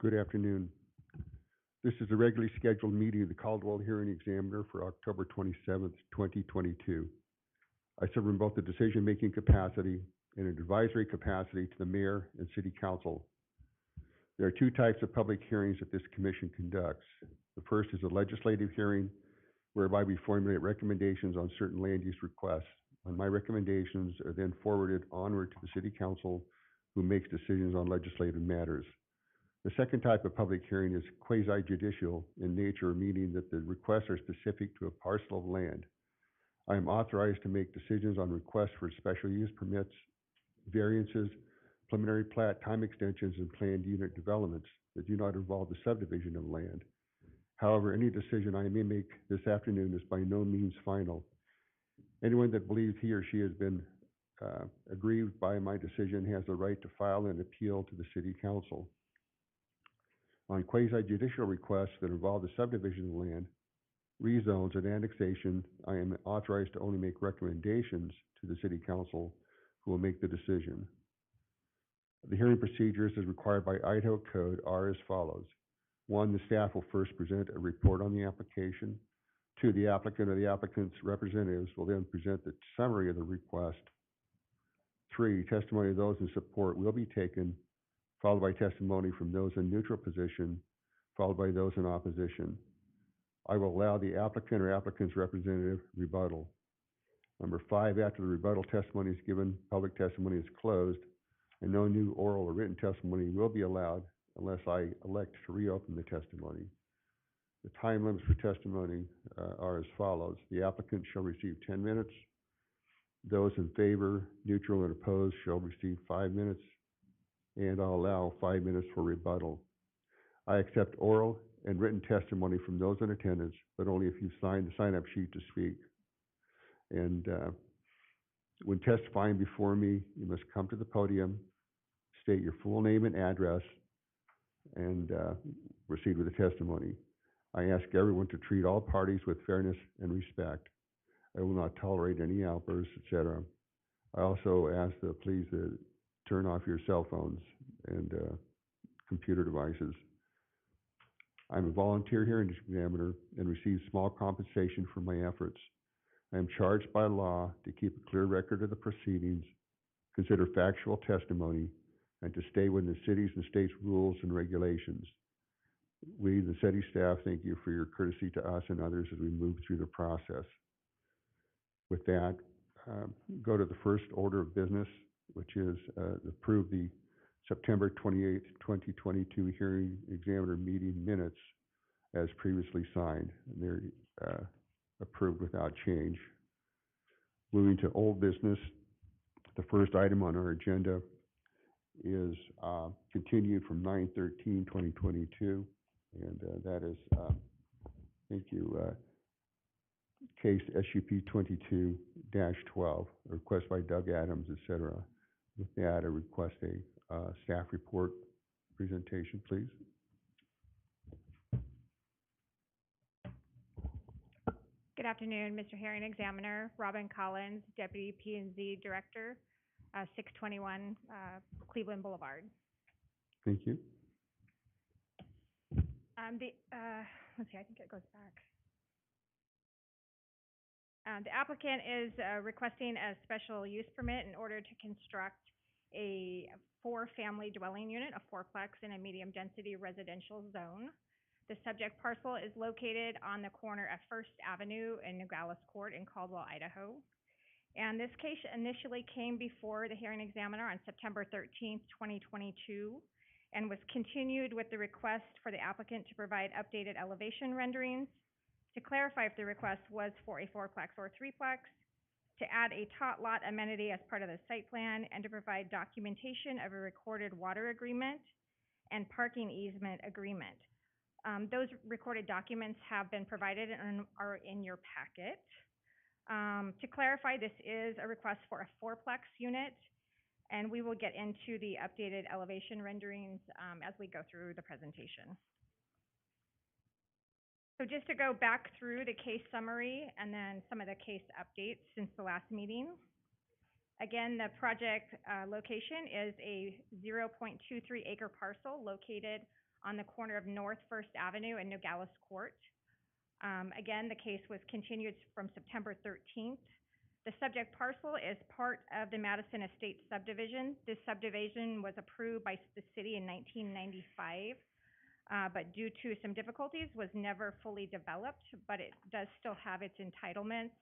Good afternoon. This is a regularly scheduled meeting of the Caldwell Hearing Examiner for October 27th, 2022. I serve in both the decision-making capacity and an advisory capacity to the Mayor and City Council. There are two types of public hearings that this commission conducts. The first is a legislative hearing whereby we formulate recommendations on certain land use requests. And my recommendations are then forwarded onward to the City Council, who makes decisions on legislative matters. The second type of public hearing is quasi-judicial in nature, meaning that the requests are specific to a parcel of land. I am authorized to make decisions on requests for special use permits, variances, preliminary plat, time extensions, and planned unit developments that do not involve the subdivision of land. However, any decision I may make this afternoon is by no means final. Anyone that believes he or she has been aggrieved by my decision has the right to file an appeal to the City Council. On quasi-judicial requests that involve the subdivision of land, rezones, and annexation, I am authorized to only make recommendations to the City Council, who will make the decision. The hearing procedures as required by Idaho Code are as follows. 1, the staff will first present a report on the application. 2, the applicant or the applicant's representatives will then present the summary of the request. 3, testimony of those in support will be taken, followed by testimony from those in neutral position, followed by those in opposition. I will allow the applicant or applicant's representative rebuttal. Number 5, after the rebuttal testimony is given, public testimony is closed, and no new oral or written testimony will be allowed unless I elect to reopen the testimony. The time limits for testimony are as follows. The applicant shall receive 10 minutes. Those in favor, neutral, and opposed shall receive 5 minutes, and I'll allow 5 minutes for rebuttal. I accept oral and written testimony from those in attendance, but only if you sign the sign-up sheet to speak. And when testifying before me, you must come to the podium, state your full name and address, and proceed with the testimony. I ask everyone to treat all parties with fairness and respect. I will not tolerate any outbursts, etc. I also ask that please turn off your cell phones and computer devices. I'm a volunteer hearing examiner and receive small compensation for my efforts. I am charged by law to keep a clear record of the proceedings, consider factual testimony, and to stay within the city's and state's rules and regulations. We, the city staff, thank you for your courtesy to us and others as we move through the process. With that, go to the first order of business, which is approve the September 28th, 2022 hearing examiner meeting minutes as previously signed. And they're approved without change. Moving to old business, the first item on our agenda is continued from 9/13/2022, and that is, thank you, case SUP 22-12, a request by Doug Adams, etc. With that, I request a staff report presentation, please. Good afternoon, Mr. Hearing Examiner. Robin Collins, Deputy P&Z Director, 621 Cleveland Boulevard. Thank you. Let's see, I think it goes back. The applicant is requesting a special use permit in order to construct a 4-family dwelling unit, a 4-plex in a medium-density residential zone. The subject parcel is located on the corner of First Avenue and Nogales Court in Caldwell, Idaho. And this case initially came before the hearing examiner on September 13th, 2022, and was continued with the request for the applicant to provide updated elevation renderings, to clarify if the request was for a 4-plex or 3-plex, to add a tot lot amenity as part of the site plan, and to provide documentation of a recorded water agreement and parking easement agreement. Those recorded documents have been provided and are in your packet. To clarify, this is a request for a 4-plex unit, and we will get into the updated elevation renderings as we go through the presentation. So just to go back through the case summary and then some of the case updates since the last meeting. Again, the project location is a 0.23 acre parcel located on the corner of North First Avenue and Nogales Court. Again, the case was continued from September 13th. The subject parcel is part of the Madison Estates subdivision. This subdivision was approved by the city in 1995, but due to some difficulties was never fully developed, but it does still have its entitlements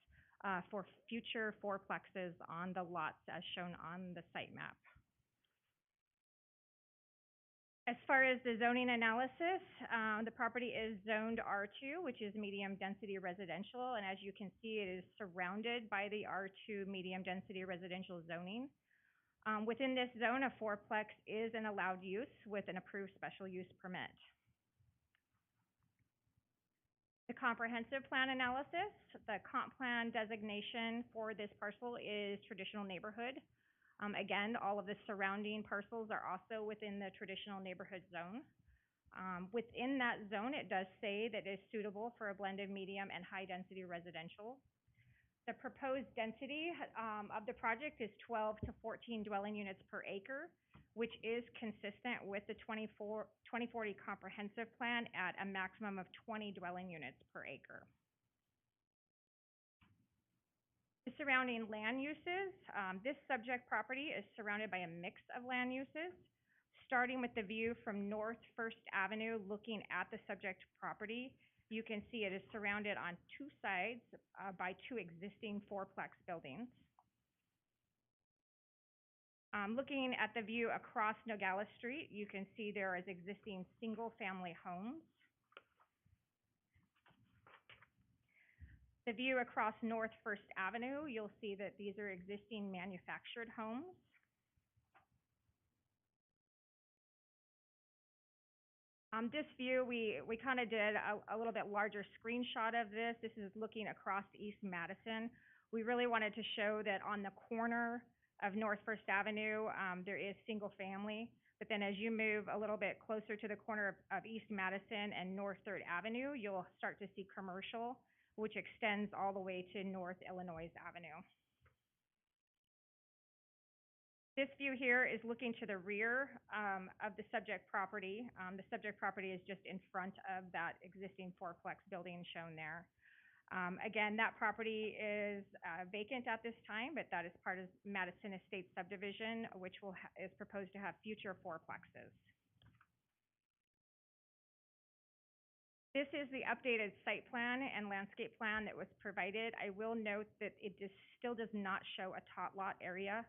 for future fourplexes on the lots as shown on the site map. As far as the zoning analysis, the property is zoned R2, which is medium density residential, and as you can see, it is surrounded by the R2 medium density residential zoning. Within this zone, a fourplex is an allowed use with an approved special use permit. The comprehensive plan analysis, the comp plan designation for this parcel is traditional neighborhood. Again, all of the surrounding parcels are also within the traditional neighborhood zone. Within that zone, it does say that it is suitable for a blended medium and high density residential. The proposed density of the project is 12 to 14 dwelling units per acre, which is consistent with the 2040 comprehensive plan at a maximum of 20 dwelling units per acre. The surrounding land uses, this subject property is surrounded by a mix of land uses, starting with the view from North First Avenue looking at the subject property. You can see it is surrounded on two sides by two existing fourplex buildings. Looking at the view across Nogales Street, you can see there is existing single-family homes. The view across North First Avenue, you'll see that these are existing manufactured homes. This view, we kind of did a little bit larger screenshot of this. This is looking across East Madison. We really wanted to show that on the corner of North First Avenue, there is single family. But then as you move a little bit closer to the corner of East Madison and North Third Avenue, you'll start to see commercial, which extends all the way to North Illinois Avenue. This view here is looking to the rear of the subject property. The subject property is just in front of that existing fourplex building shown there. Again, that property is vacant at this time, but that is part of Madison Estates subdivision, which is proposed to have future fourplexes. This is the updated site plan and landscape plan that was provided. I will note that it still does not show a tot lot area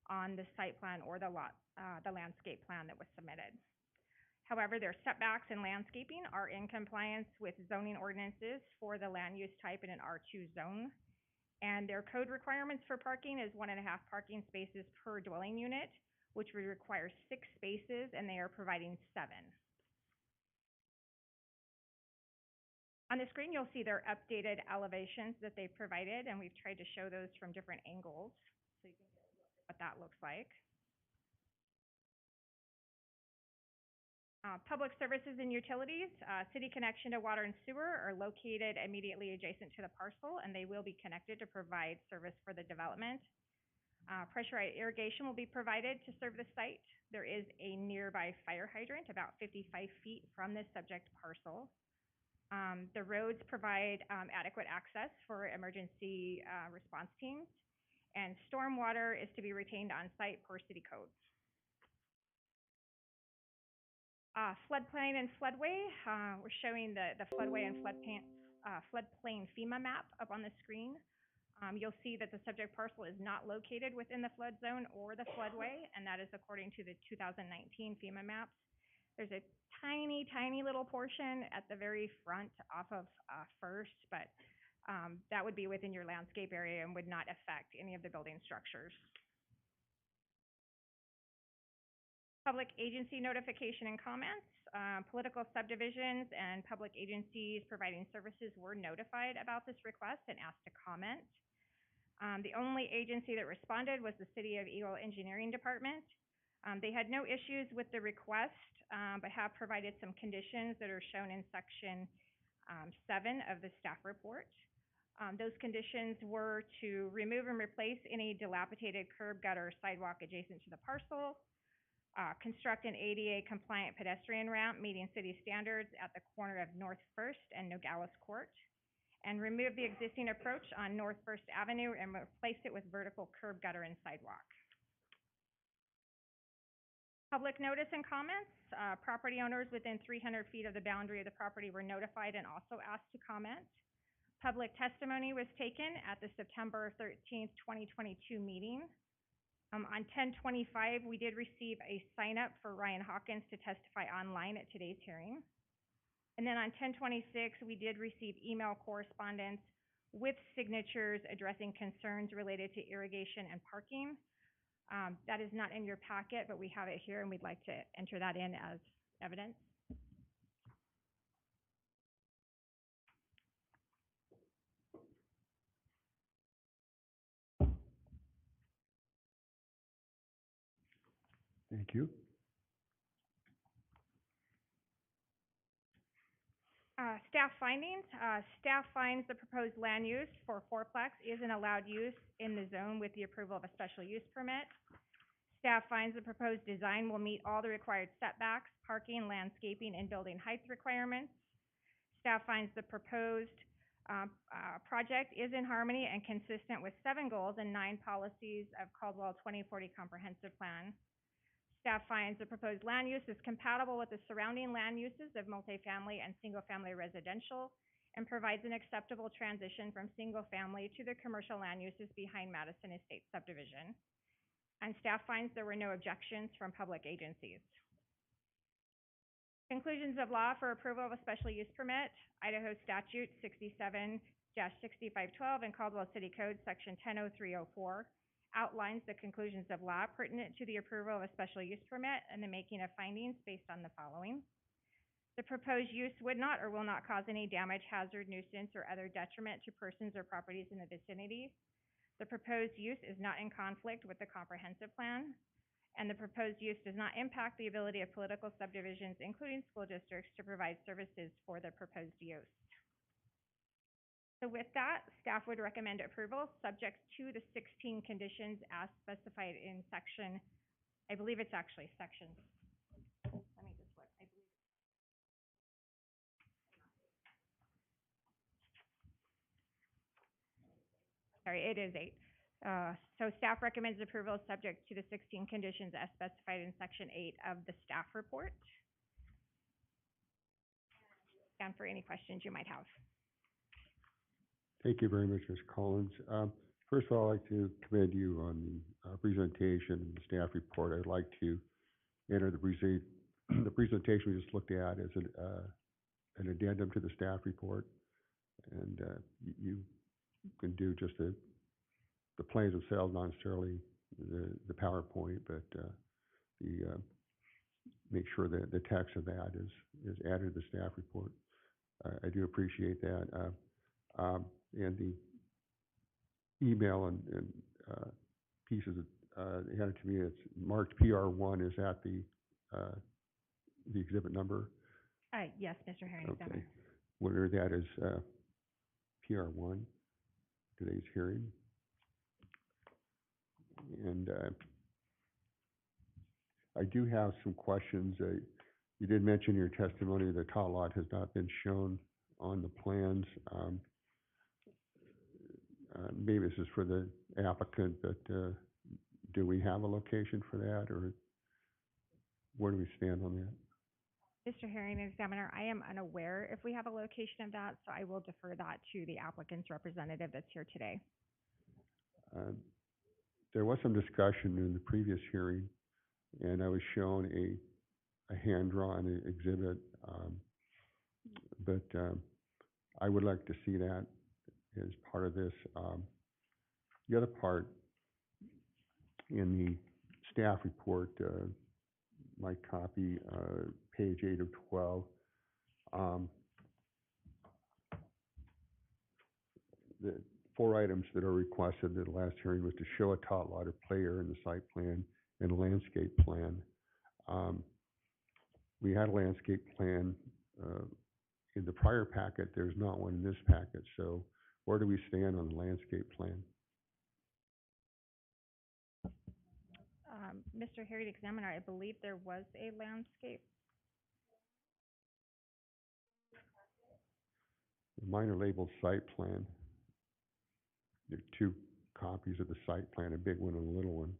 on the site plan or the landscape plan that was submitted. However, their setbacks and landscaping are in compliance with zoning ordinances for the land use type in an R2 zone. And their code requirements for parking is 1.5 parking spaces per dwelling unit, which would require 6 spaces, and they are providing 7. On the screen, you'll see their updated elevations that they provided, and we've tried to show those from different angles so you can get a look at what that looks like. Public services and utilities, city connection to water and sewer are located immediately adjacent to the parcel, and they will be connected to provide service for the development. Pressurized irrigation will be provided to serve the site. There is a nearby fire hydrant about 55 feet from this subject parcel. The roads provide adequate access for emergency response teams, and stormwater is to be retained on site per city code. Floodplain and floodway, we're showing the floodway and floodplain FEMA map up on the screen. You'll see that the subject parcel is not located within the flood zone or the floodway, and that is according to the 2019 FEMA maps. There's a tiny, tiny little portion at the very front off of First, but that would be within your landscape area and would not affect any of the building structures. Public agency notification and comments. Political subdivisions and public agencies providing services were notified about this request and asked to comment. The only agency that responded was the City of Eagle Engineering Department. They had no issues with the request, but have provided some conditions that are shown in section 7 of the staff report. Those conditions were to remove and replace any dilapidated curb, gutter, or sidewalk adjacent to the parcel, construct an ADA compliant pedestrian ramp meeting city standards at the corner of North First and Nogales Court, and remove the existing approach on North First Avenue and replace it with vertical curb gutter and sidewalk. Public notice and comments. Property owners within 300 feet of the boundary of the property were notified and also asked to comment. Public testimony was taken at the September 13th, 2022 meeting. On 10/25, we did receive a sign up for Ryan Hawkins to testify online at today's hearing. And then on 10/26, we did receive email correspondence with signatures addressing concerns related to irrigation and parking. That is not in your packet, but we have it here and we'd like to enter that in as evidence. Thank you. Staff findings. Staff finds the proposed land use for fourplex is an allowed use in the zone with the approval of a special use permit. Staff finds the proposed design will meet all the required setbacks, parking, landscaping, and building height requirements. Staff finds the proposed project is in harmony and consistent with 7 goals and 9 policies of Caldwell 2040 Comprehensive Plan. Staff finds the proposed land use is compatible with the surrounding land uses of multifamily and single-family residential and provides an acceptable transition from single-family to the commercial land uses behind Madison Estate subdivision. And staff finds there were no objections from public agencies. Conclusions of law for approval of a special use permit. Idaho Statute 67-6512 and Caldwell City Code Section 100304 outlines the conclusions of law pertinent to the approval of a special use permit and the making of findings based on the following. The proposed use would not or will not cause any damage, hazard, nuisance, or other detriment to persons or properties in the vicinity. The proposed use is not in conflict with the comprehensive plan, and the proposed use does not impact the ability of political subdivisions, including school districts, to provide services for the proposed use. So with that, staff would recommend approval subject to the 16 conditions as specified in section, I believe it's actually section, let me just look, I believe. Sorry, it is 8. So staff recommends approval subject to the 16 conditions as specified in section 8 of the staff report. And for any questions you might have. Thank you very much, Ms. Collins. First of all, I'd like to commend you on the presentation and the staff report. I'd like to enter the presentation we just looked at as an addendum to the staff report. And you can do just the plans themselves, not necessarily the PowerPoint, but make sure that the text of that is added to the staff report. I do appreciate that. And the email and pieces handed to me, it's marked PR1. Is that the exhibit number? Yes, Mr. Herring. Okay. Whether that is PR1, today's hearing. And I do have some questions. You did mention in your testimony the tot lot has not been shown on the plans. Maybe this is for the applicant, but do we have a location for that, or where do we stand on that? Mr. Herring, examiner, I am unaware if we have a location of that, so I will defer that to the applicant's representative that's here today. There was some discussion in the previous hearing, and I was shown a hand-drawn exhibit, but I would like to see that as part of this. The other part in the staff report, my copy, page 8 of 12, the 4 items that are requested at the last hearing was to show a tot lot or play area in the site plan and a landscape plan. We had a landscape plan in the prior packet. There's not one in this packet. So where do we stand on the landscape plan? Mr. Harry, Examiner, I believe there was a landscape. Mine are labeled site plan. There are two copies of the site plan, a big one and a little one.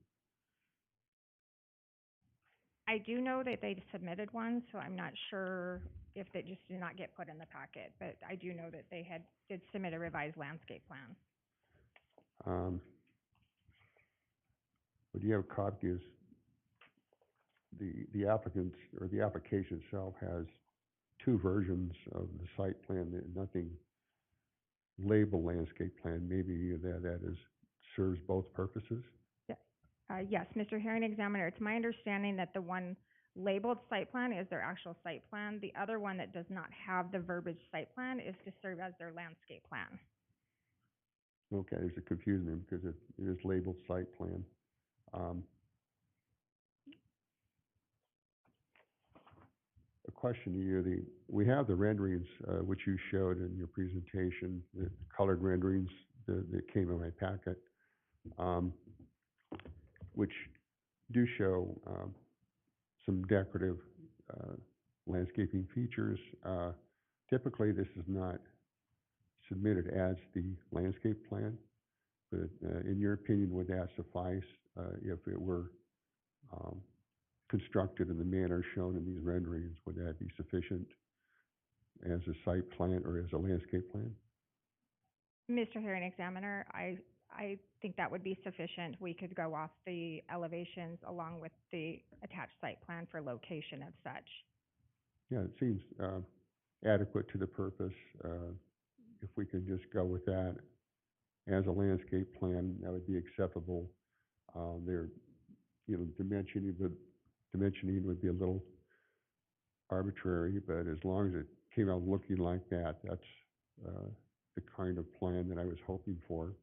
I do know that they submitted one, so I'm not sure if they just did not get put in the packet, but I do know that they did submit a revised landscape plan. What you have copied is the applicant or the application itself has two versions of the site plan, nothing labeled landscape plan. Maybe that serves both purposes. Yes, Mr. Herring, Examiner, it's my understanding that the one labeled site plan is their actual site plan. The other one that does not have the verbiage site plan is to serve as their landscape plan. Okay, there's a confusion because it is labeled site plan. A question to you, we have the renderings, which you showed in your presentation, the colored renderings that came in my packet, which do show some decorative landscaping features. Typically, this is not submitted as the landscape plan, but in your opinion, would that suffice if it were constructed in the manner shown in these renderings? Would that be sufficient as a site plan or as a landscape plan? Mr. Herring, Examiner, I think that would be sufficient. We could go off the elevations along with the attached site plan for location of such. Yeah, it seems adequate to the purpose. If we could just go with that as a landscape plan, that would be acceptable. There, dimensioning would be a little arbitrary, but as long as it came out looking like that, that's the kind of plan that I was hoping for.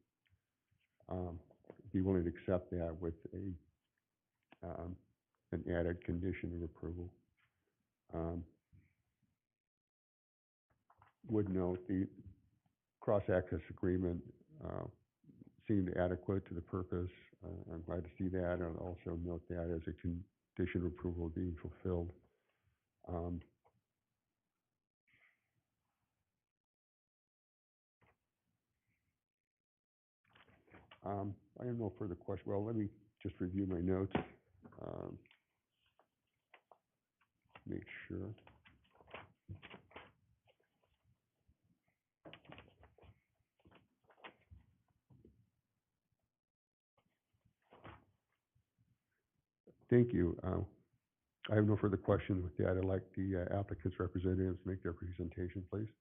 Be willing to accept that with an added condition of approval. Would note the cross-access agreement seemed adequate to the purpose. I'm glad to see that, and also note that as a condition of approval being fulfilled. I have no further questions. Well, let me just review my notes. Make sure. Thank you. I have no further questions with that. I'd like the applicant's representatives to make their presentation, please.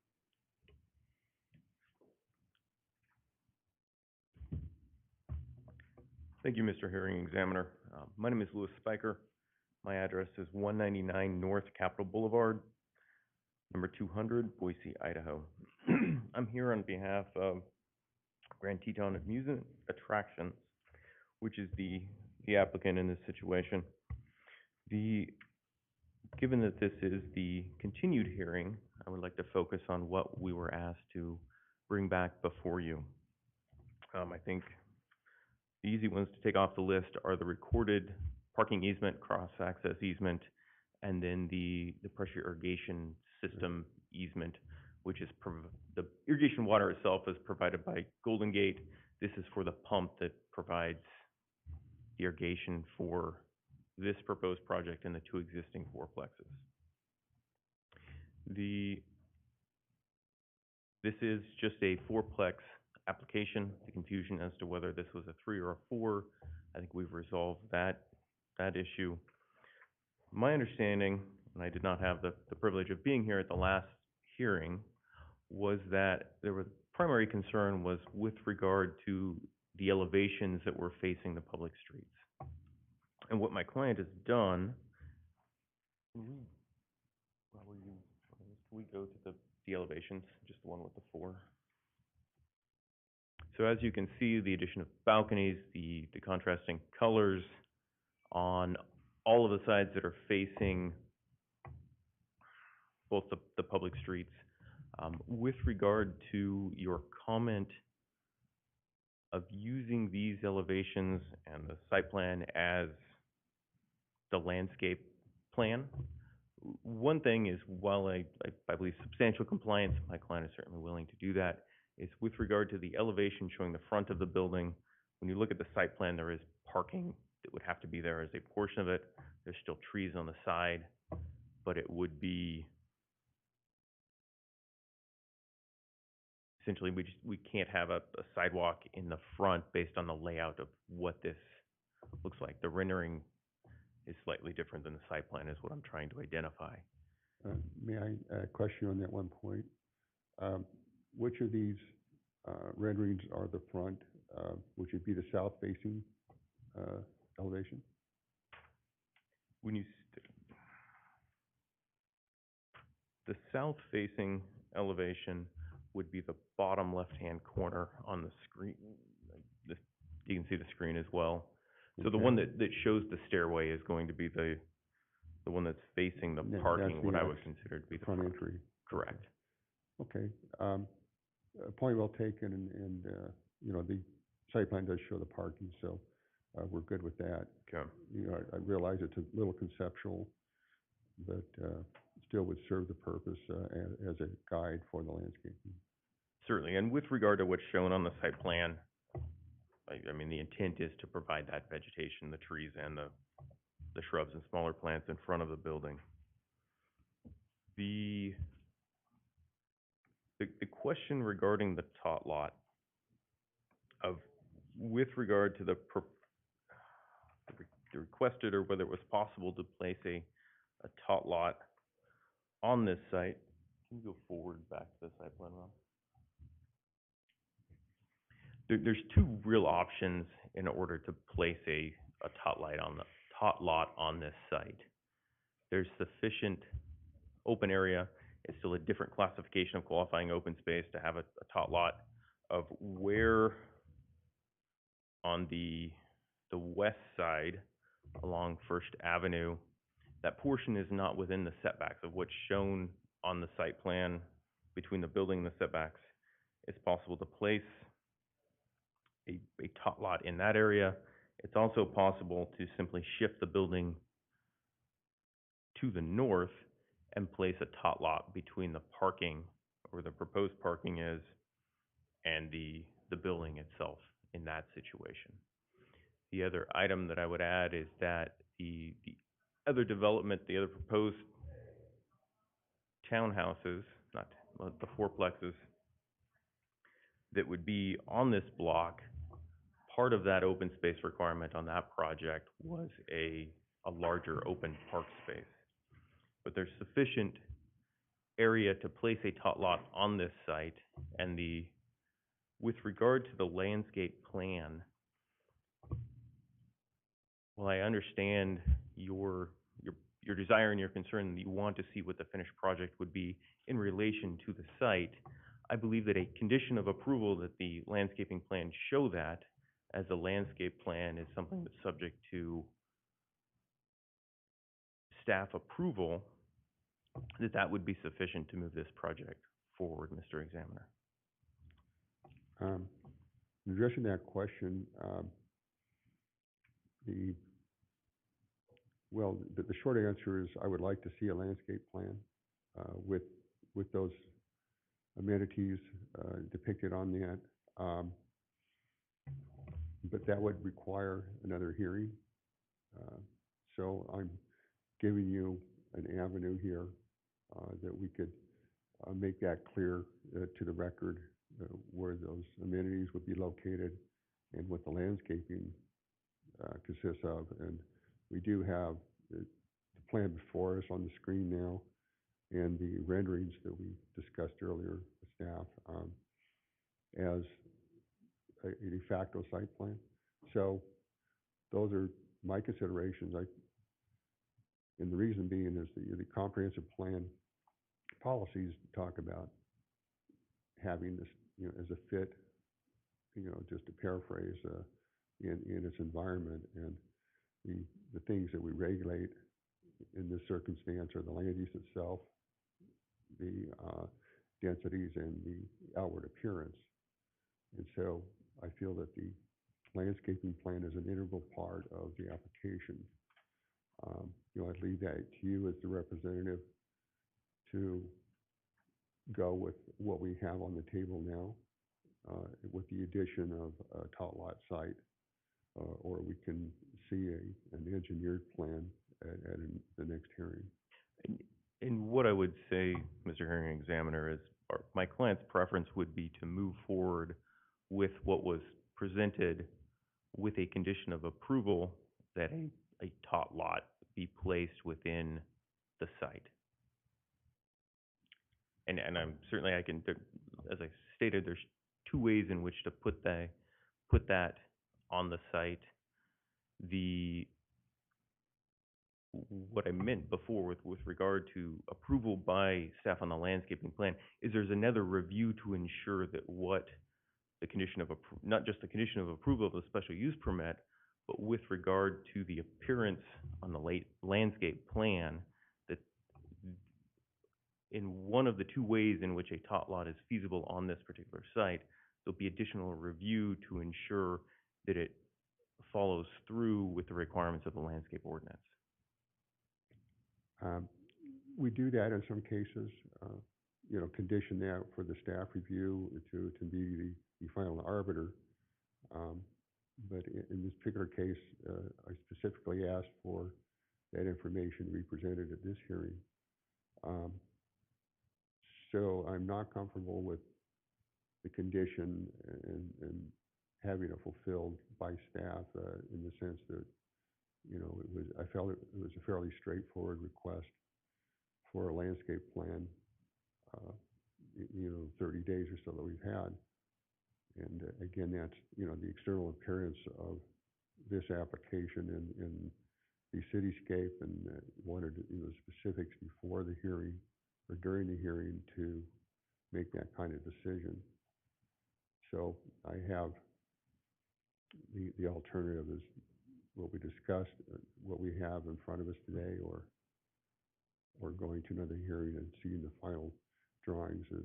Thank you, Mr. Hearing Examiner. My name is Louis Spiker. My address is 199 North Capitol Boulevard, number 200, Boise, Idaho. I'm here on behalf of Grand Teton Amusement Attractions, which is the applicant in this situation. Given that this is the continued hearing, I would like to focus on what we were asked to bring back before you. I think the easy ones to take off the list are the recorded parking easement, cross-access easement, and then the pressure irrigation system easement, which is the irrigation water itself is provided by Golden Gate. This is for the pump that provides the irrigation for this proposed project and the two existing fourplexes. This is just a fourplex application. The confusion as to whether this was a 3 or a 4, I think we've resolved that issue. My understanding, and I did not have the privilege of being here at the last hearing, was that the primary concern was with regard to the elevations that were facing the public streets. And what my client has done, can we go to the elevations, just the one with the 4? So as you can see, the addition of balconies, the contrasting colors on all of the sides that are facing both the public streets. With regard to your comment of using these elevations and the site plan as the landscape plan. One thing is, while I believe substantial compliance, my client is certainly willing to do that, is with regard to the elevation showing the front of the building. When you look at the site plan, there is parking that would have to be there as a portion of it. There's still trees on the side, but it would be, essentially, we can't have a sidewalk in the front based on the layout of what this looks like. The rendering is slightly different than the site plan, is what I'm trying to identify. May I question on that one point? Which of these renderings are the front? Which would be the south-facing elevation? When you, the south-facing elevation would be the bottom left-hand corner on the screen. This, you can see the screen as well. So the one that shows the stairway is going to be the one that's facing the parking, what I would consider to be the front entry. Correct. Okay. Point well taken, and you know, the site plan does show the parking, so we're good with that. Okay. You know, I realize it's a little conceptual, but still would serve the purpose as a guide for the landscaping. Certainly, and with regard to what's shown on the site plan, I mean, the intent is to provide that vegetation, the trees and the shrubs and smaller plants in front of the building. The question regarding the tot lot of, with regard to the requested, or whether it was possible to place a tot lot on this site. Can you go forward back to the site plan, Rob? There's two real options in order to place a tot lot on this site. There's sufficient open area. It's still a different classification of qualifying open space to have a tot lot of where on the west side along First Avenue, that portion is not within the setbacks of what's shown on the site plan between the building and the setbacks. It's possible to place a tot lot in that area. It's also possible to simply shift the building to the north and place a tot lot between the parking, or the proposed parking is, and the building itself in that situation. The other item that I would add is that the other development, the other proposed townhouses, not the fourplexes, that would be on this block, part of that open space requirement on that project was a larger open park space. But there's sufficient area to place a tot lot on this site, and with regard to the landscape plan, well, I understand your desire and your concern that you want to see what the finished project would be in relation to the site. I believe that a condition of approval that the landscaping plan show that, as a landscape plan is something that's subject to staff approval, that would be sufficient to move this project forward, Mr. Examiner. Addressing that question, the short answer is I would like to see a landscape plan with those amenities depicted on that. But that would require another hearing. So I'm giving you an avenue here that we could make that clear to the record where those amenities would be located and what the landscaping consists of. And we do have the plan before us on the screen now, and the renderings that we discussed earlier with staff as a de facto site plan. So those are my considerations. And the reason being is the comprehensive plan policies talk about having this, you know, as a fit, you know, just to paraphrase, in its environment. And the things that we regulate in this circumstance are the land use itself, the densities, and the outward appearance. And so I feel that the landscaping plan is an integral part of the application I'd leave that to you as the representative to go with what we have on the table now, with the addition of a tot lot site, or we can see an engineered plan the next hearing. And what I would say, Mr. Hearing Examiner, is my client's preference would be to move forward with what was presented with a condition of approval that a tot lot be placed within the site. And I'm certainly, as I stated, there's two ways in which to put that on the site. What I meant before with regard to approval by staff on the landscaping plan is there's another review to ensure that what the condition of not just the condition of approval of the special use permit, but with regard to the appearance on the landscape plan, that in one of the two ways in which a tot lot is feasible on this particular site, there'll be additional review to ensure that it follows through with the requirements of the landscape ordinance. We do that in some cases, condition that for the staff review to be the final arbiter. But in this particular case, I specifically asked for that information to be presented at this hearing. So I'm not comfortable with the condition and having it fulfilled by staff in the sense that, I felt it was a fairly straightforward request for a landscape plan, 30 days or so that we've had. And again, that's, the external appearance of this application in the cityscape, and wanted specifics before the hearing or during the hearing to make that kind of decision. So I have the alternative is what we discussed, what we have in front of us today, or going to another hearing and seeing the final drawings as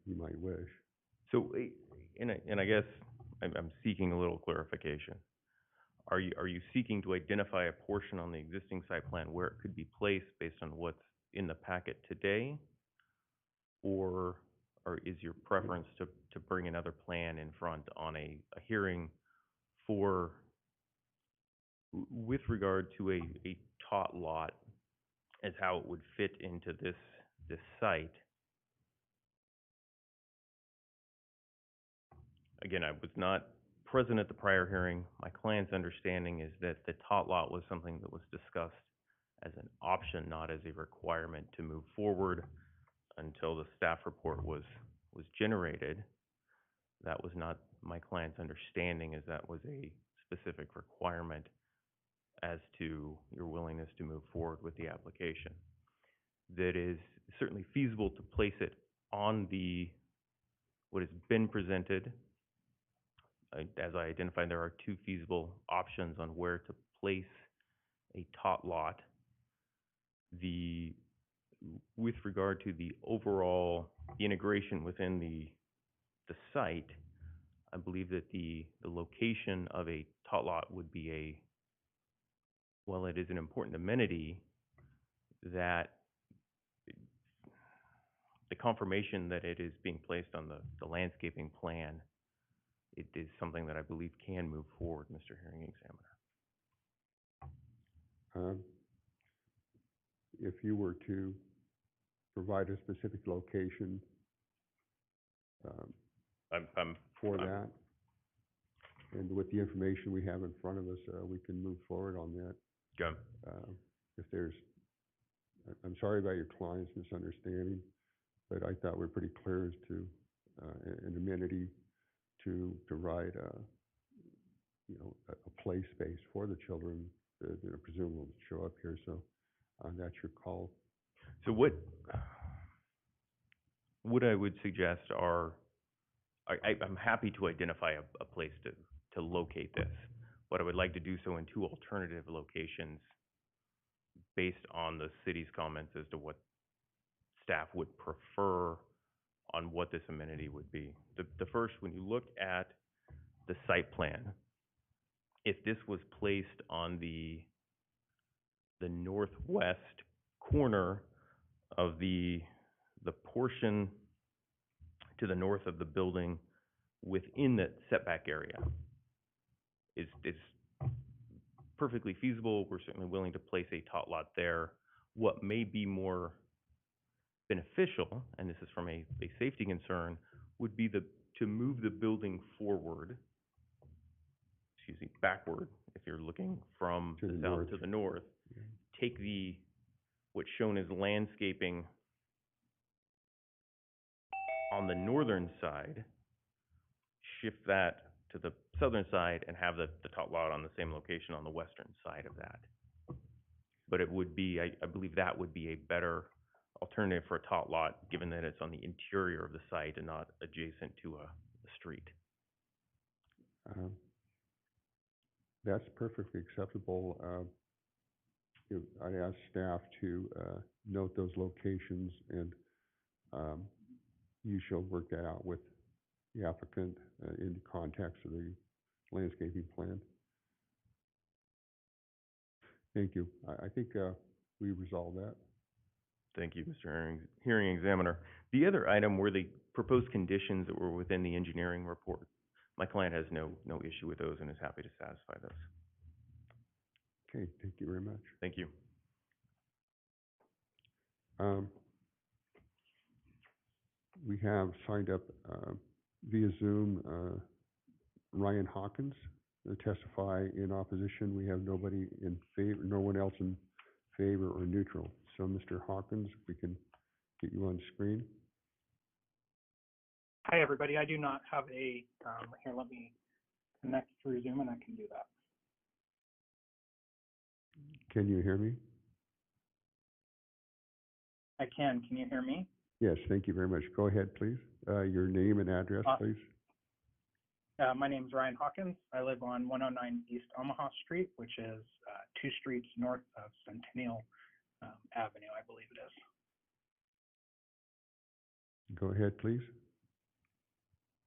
you might wish. So, and I guess I'm seeking a little clarification. Are you seeking to identify a portion on the existing site plan where it could be placed based on what's in the packet today, or is your preference to bring another plan in front on a hearing with regard to a tot lot as how it would fit into this site? Again, I was not present at the prior hearing. My client's understanding is that the tot lot was something that was discussed as an option, not as a requirement to move forward until the staff report was generated. That was not my client's understanding, as that was a specific requirement as to your willingness to move forward with the application. That is certainly feasible to place it on what has been presented. As I identified, there are two feasible options on where to place a tot lot. With regard to the overall integration within the site, I believe that the location of a tot lot would be while it is an important amenity, that the confirmation that it is being placed on the landscaping plan, it is something that I believe can move forward, Mr. Hearing Examiner. If you were to provide a specific location for that, and with the information we have in front of us, we can move forward on that. Okay. I'm sorry about your client's misunderstanding, but I thought we're pretty clear as to an amenity to provide a play space for the children that presumably will show up here. So that's your call. So what I would suggest I'm happy to identify a place to locate this, but I would like to do so in two alternative locations based on the city's comments as to what staff would prefer on what this amenity would be. The first, when you look at the site plan, if this was placed on the the northwest corner of the portion to the north of the building within the setback area is perfectly feasible. We're certainly willing to place a tot lot there. What may be more beneficial, and this is from a safety concern, would be to move the building forward, backward, if you're looking from To the the south north. to the north. Yeah. Take what's shown as landscaping on the northern side, shift that to the southern side, and have the tot lot on the same location on the western side of that. But it would be, I believe that would be a better alternative for a tot lot, given that it's on the interior of the site and not adjacent to a street. That's perfectly acceptable. I'd ask staff to note those locations, and you shall work that out with the applicant in the context of the landscaping plan. Thank you. I think we resolved that. Thank you, Mr. Hearing Examiner. The other item were the proposed conditions that were within the engineering report. My client has no issue with those and is happy to satisfy those. Okay, thank you very much. Thank you. We have signed up via Zoom Ryan Hawkins to testify in opposition. We have nobody in favor, no one else in favor or neutral. So, Mr. Hawkins, if we can get you on screen. Hi, everybody. I do not have a, here, let me connect through Zoom and I can do that. Can you hear me? I can. Can you hear me? Yes, thank you very much. Go ahead, please. Your name and address, please. My name is Ryan Hawkins. I live on 109 East Omaha Street, which is 2 streets north of Centennial Avenue, I believe it is. Go ahead, please.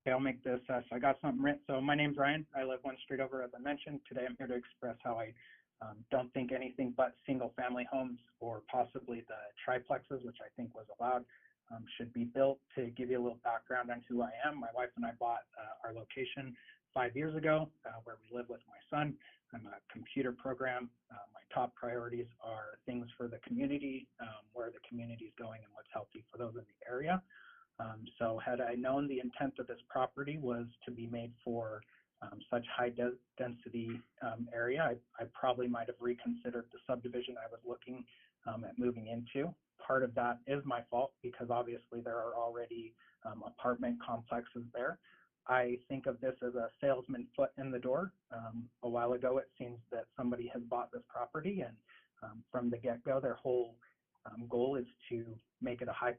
Okay, I'll make this, so I got something written. So my name's Ryan. I live 1 street over, as I mentioned. Today I'm here to express how I don't think anything but single-family homes or possibly the triplexes, which I think was allowed, should be built. To give you a little background on who I am, my wife and I bought our location 5 years ago, where we live with my son. I'm a computer program. My top priorities are things for the community, where the community is going and what's healthy for those in the area. So had I known the intent of this property was to be made for such high density area, I probably might have reconsidered the subdivision I was looking at moving into. Part of that is my fault because obviously there are already apartment complexes there. I think of this as a salesman foot in the door. A while ago, it seems that somebody has bought this property, and from the get-go, their whole goal is to make it a high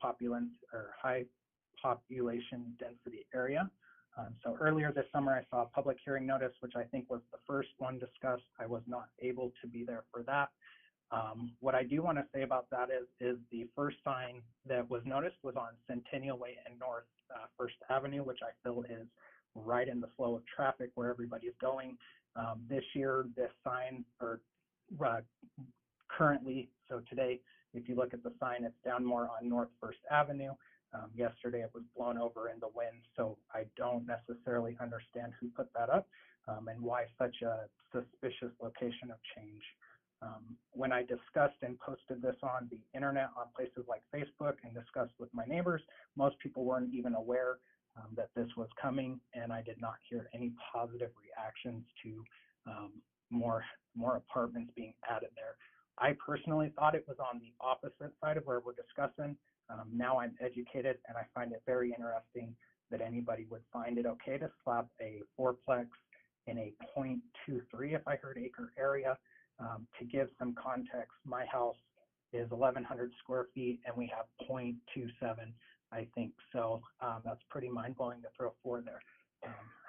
population density area. So earlier this summer, I saw a public hearing notice, which I think was the first one discussed. I was not able to be there for that. What I do want to say about that is the first sign that was noticed was on Centennial Way and North First Avenue, which I feel is right in the flow of traffic where everybody is going. This year, this sign, or currently, so today, if you look at the sign, it's down more on North First Avenue. Yesterday, it was blown over in the wind, so I don't necessarily understand who put that up and why such a suspicious location of change. When I discussed and posted this on the internet on places like Facebook and discussed with my neighbors, most people weren't even aware that this was coming, and I did not hear any positive reactions to more apartments being added there. I personally thought it was on the opposite side of where we're discussing. Now I'm educated, and I find it very interesting that anybody would find it okay to slap a fourplex in a 0.23, if I heard acre area. To give some context, my house is 1,100 square feet, and we have 0.27, I think. So that's pretty mind-blowing to throw 4 there.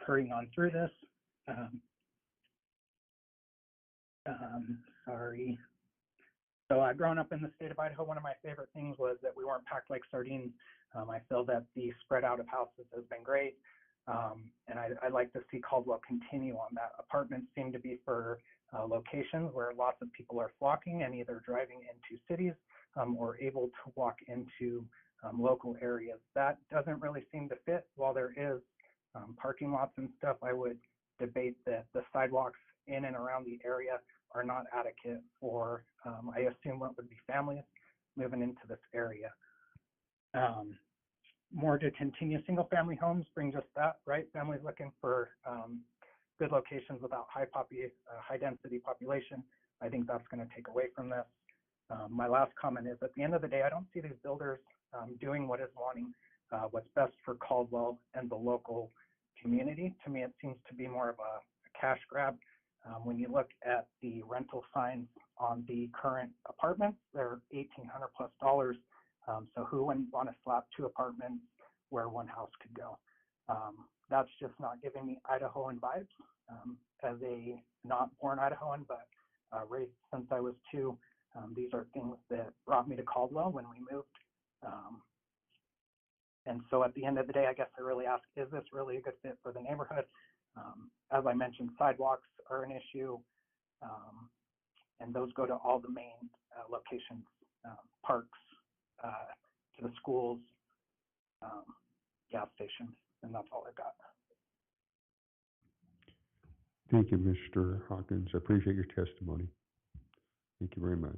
Hurrying on through this. Sorry. So growing up in the state of Idaho, one of my favorite things was that we weren't packed like sardines. I feel that the spread out of houses has been great. And I'd like to see Caldwell continue on that. Apartments seem to be for locations where lots of people are flocking and either driving into cities or able to walk into local areas. That doesn't really seem to fit. While there is parking lots and stuff, I would debate that the sidewalks in and around the area are not adequate for, I assume, what would be families moving into this area. More to continue single-family homes brings us that, right? Families looking for good locations without high density population. I think that's going to take away from this. My last comment is, at the end of the day, I don't see these builders doing what is wanting what's best for Caldwell and the local community. To me, it seems to be more of a cash grab. When you look at the rental signs on the current apartments, they're $1,800 plus. So who wouldn't want to slap 2 apartments where 1 house could go? That's just not giving me Idahoan vibes. As a not born Idahoan, but raised since I was 2, these are things that brought me to Caldwell when we moved. And so at the end of the day, I guess I really ask, is this really a good fit for the neighborhood? As I mentioned, sidewalks are an issue, and those go to all the main locations, parks, to the schools, gas stations, and that's all I've got. Thank you, Mr. Hawkins. I appreciate your testimony. Thank you very much.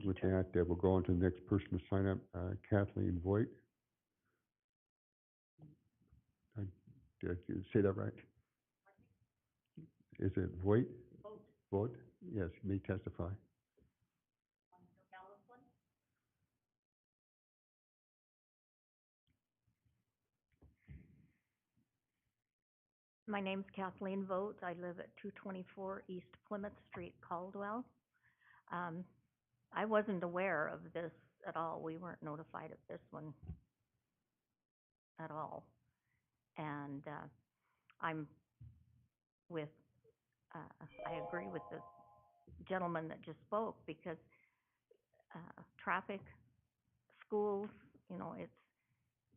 With that, we'll go on to the next person to sign up, Kathleen Voigt. Did I say that right? Is it Voigt? Voigt? Yes, you may testify. My name's Kathleen Vogt. I live at 224 East Plymouth Street, Caldwell. I wasn't aware of this at all. We weren't notified of this one at all. And I'm with, I agree with the gentleman that just spoke, because traffic, schools, you know, it's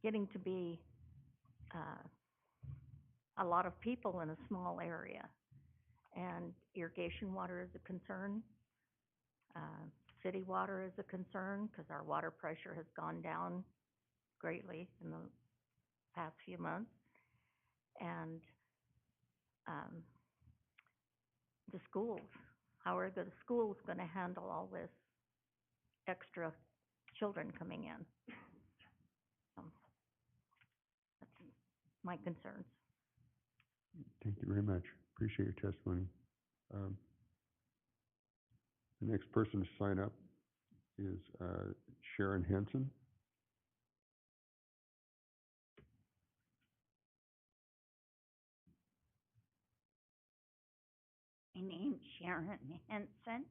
getting to be a lot of people in a small area. And irrigation water is a concern. City water is a concern because our water pressure has gone down greatly in the past few months. And the schools, how are the schools going to handle all this extra children coming in? That's my concerns. Thank you very much. Appreciate your testimony. The next person to sign up is Sharon Henson. My name's Sharon Henson.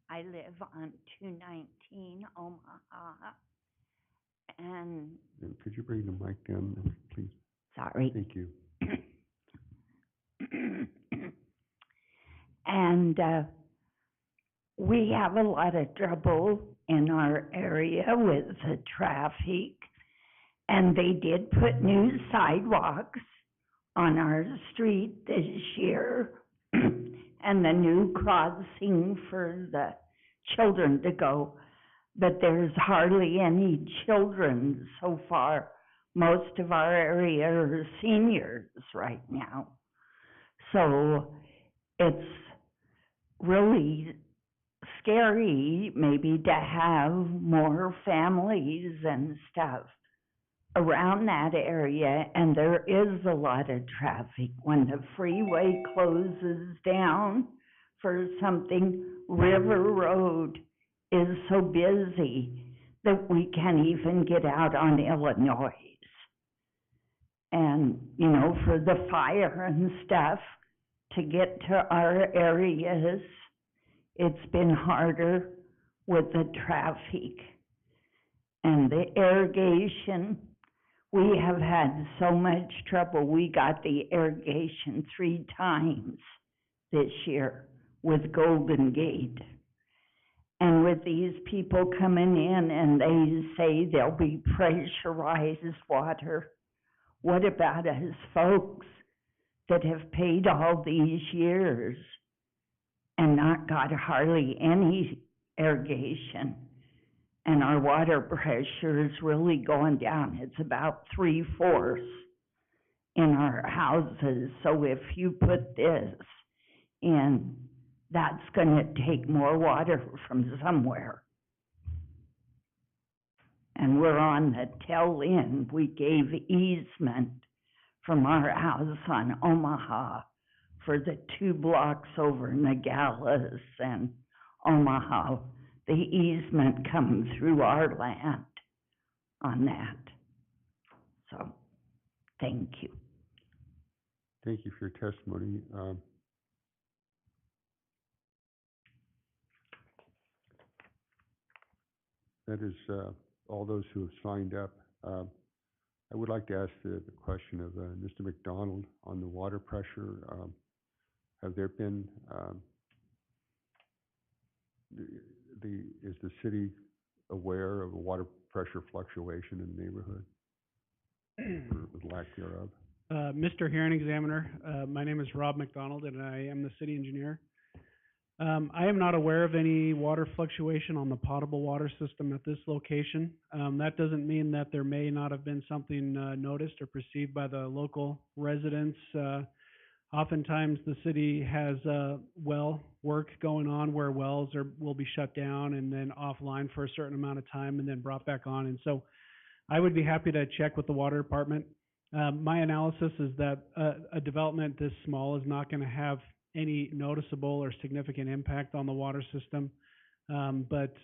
I live on 219 Omaha. And could you bring the mic down, please? sorry. Thank you. And we have a lot of trouble in our area with the traffic. And they did put new sidewalks on our street this year. And the new crossing for the children to go. But there's hardly any children so far. Most of our area are seniors right now. So it's really scary maybe to have more families and stuff around that area, and there is a lot of traffic. When the freeway closes down for something, River Road is so busy that we can't even get out on Illinois. And, you know, for the fire and stuff, to get to our areas, it's been harder with the traffic. And the irrigation, we have had so much trouble. We got the irrigation 3 times this year with Golden Gate. And with these people coming in and they say there'll be pressurized water, what about us folks that have paid all these years and not got hardly any irrigation? And our water pressure is really going down. It's about 3/4 in our houses. So if you put this in, that's gonna take more water from somewhere. And we're on the tail end. We gave easement from our house on Omaha for the 2 blocks over Nogales and Omaha. The easement comes through our land on that. So, thank you. Thank you for your testimony. That is all those who have signed up. I would like to ask the question of Mr. McDonald on the water pressure. Have there been, is the city aware of a water pressure fluctuation in the neighborhood, or with lack thereof? Mr. Hearing Examiner, my name is Rob McDonald and I am the city engineer. I am not aware of any water fluctuation on the potable water system at this location. That doesn't mean that there may not have been something noticed or perceived by the local residents. Oftentimes the city has well work going on where wells will be shut down and then offline for a certain amount of time and then brought back on. And so I would be happy to check with the water department. My analysis is that a development this small is not going to have any noticeable or significant impact on the water system. But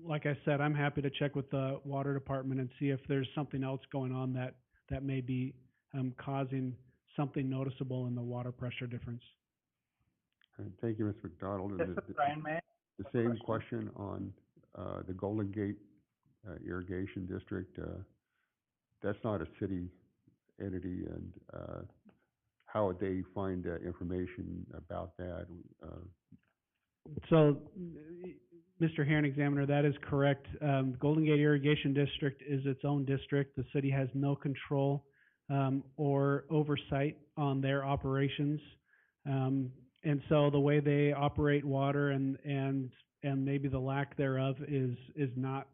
like I said, I'm happy to check with the water department and see if there's something else going on that may be causing something noticeable in the water pressure difference. Thank you, Mr. McDonald. This is Brian May. The same question on the Golden Gate Irrigation District. That's not a city entity, and how would they find information about that? So, Mr. Hearing Examiner, that is correct. Golden Gate Irrigation District is its own district. The city has no control or oversight on their operations. And so the way they operate water and maybe the lack thereof is not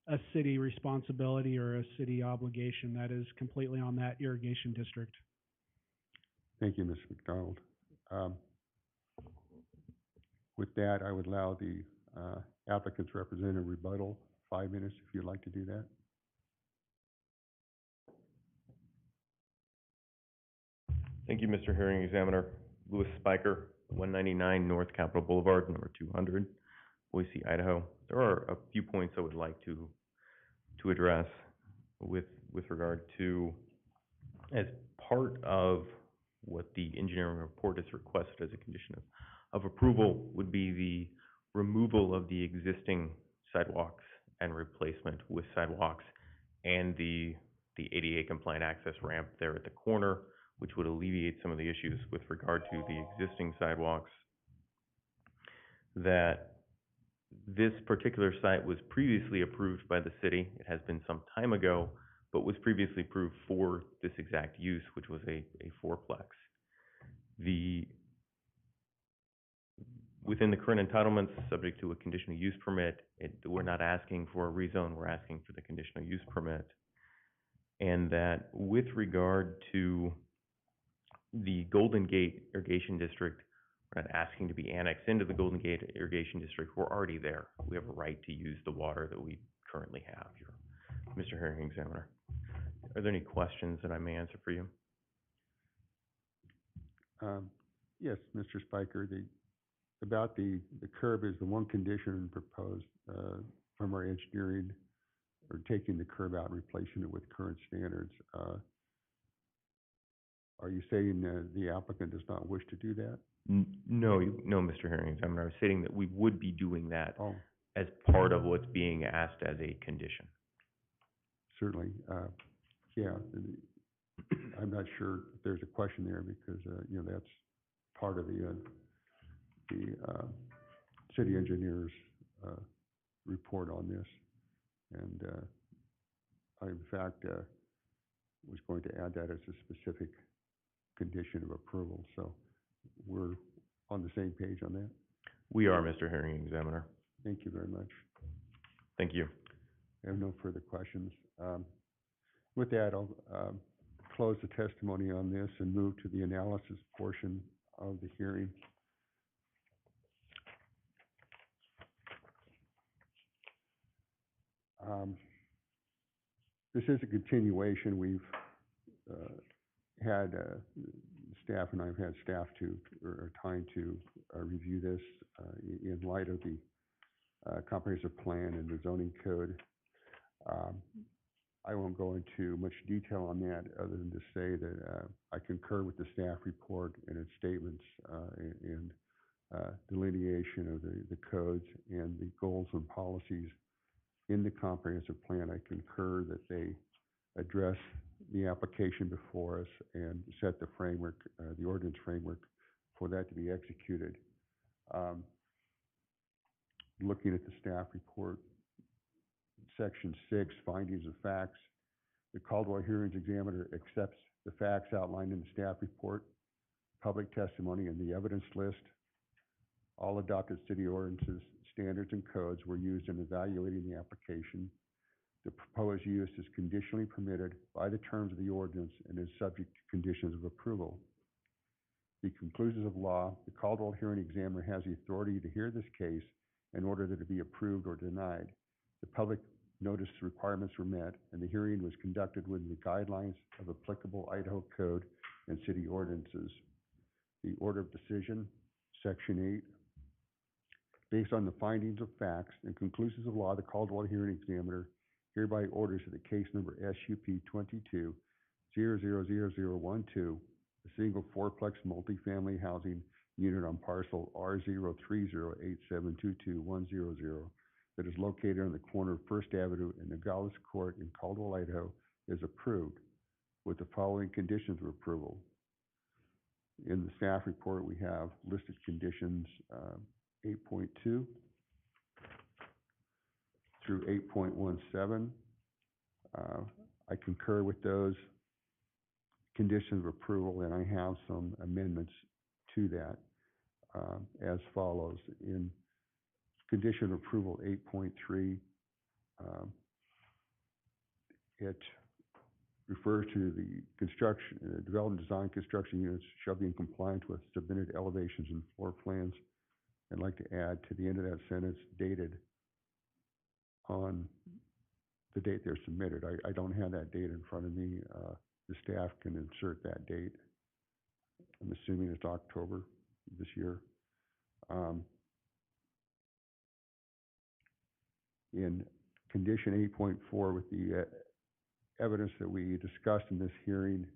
a city responsibility or a city obligation. That is completely on that irrigation district. Thank you, Mr. McDonald. With that, I would allow the applicant's representative rebuttal, 5 minutes if you'd like to do that. Thank you, Mr. Hearing Examiner. Louis Spiker, 199 North Capitol Boulevard, number 200, Boise, Idaho. There are a few points I would like to address with regard to, as part of what the engineering report has requested as a condition of approval, would be the removal of the existing sidewalks and replacement with sidewalks and the ADA compliant access ramp there at the corner, which would alleviate some of the issues with regard to the existing sidewalks. That this particular site was previously approved by the city. It has been some time ago, but was previously approved for this exact use, which was a fourplex. Within the current entitlements, subject to a conditional use permit, we're not asking for a rezone, we're asking for the conditional use permit. And that with regard to the Golden Gate Irrigation District, we're not asking to be annexed into the Golden Gate Irrigation District. We're already there. We have a right to use the water that we currently have here. Mr. Hearing Examiner, are there any questions that I may answer for you? Yes, Mr. Spiker, about the curb is the one condition proposed from our engineering, or taking the curb out and replacing it with current standards. Are you saying the applicant does not wish to do that? No, Mr. Hearing Examiner. I was stating that we would be doing that as part of what's being asked as a condition. Certainly. Yeah, I'm not sure if there's a question there because, that's part of the city engineer's report on this. And I, in fact, was going to add that as a specific condition of approval. So we're on the same page on that. We are, Mr. Hearing Examiner. Thank you very much. Thank you. I have no further questions. With that, I'll close the testimony on this and move to the analysis portion of the hearing. This is a continuation. We've had staff, and I've had staff or time to review this in light of the comprehensive plan and the zoning code. I won't go into much detail on that other than to say that I concur with the staff report and its statements and delineation of the codes and the goals and policies in the comprehensive plan. I concur that they address the application before us and set the framework, the ordinance framework for that to be executed. Looking at the staff report, Section 6, Findings of Facts, the Caldwell Hearings Examiner accepts the facts outlined in the staff report, public testimony, and the evidence list. All adopted city ordinances, standards, and codes were used in evaluating the application. The proposed use is conditionally permitted by the terms of the ordinance and is subject to conditions of approval. The conclusions of law, the Caldwell Hearing Examiner has the authority to hear this case in order that it be approved or denied. The public notice requirements were met, and the hearing was conducted within the guidelines of applicable Idaho Code and city ordinances. The order of decision, Section 8. Based on the findings of facts and conclusions of law, the Caldwell Hearing Examiner hereby orders that the case number SUP 22-000012, a single fourplex multifamily housing unit on parcel R03087221000 that is located on the corner of First Avenue and Nogales Court in Caldwell, Idaho, is approved with the following conditions of approval. In the staff report, we have listed conditions 8.2 through 8.17. I concur with those conditions of approval, and I have some amendments to that as follows. In condition of approval 8.3, it refers to the construction, development, design, construction units shall be in compliance with submitted elevations and floor plans. I'd like to add to the end of that sentence, dated on the date they're submitted. I don't have that date in front of me. The staff can insert that date. I'm assuming it's October this year. In condition 8.4, with the evidence that we discussed in this hearing,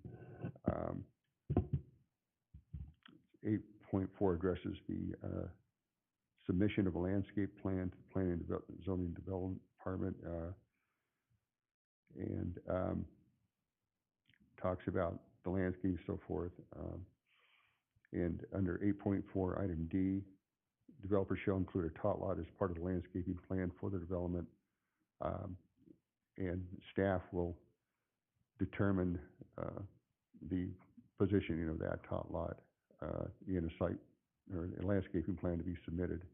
8.4 addresses the submission of a landscape plan to the Planning and Zoning Development Department, and talks about the landscape and so forth. And under 8.4, item D, developers shall include a tot lot as part of the landscaping plan for the development, and staff will determine the positioning of that tot lot in a site or a landscaping plan to be submitted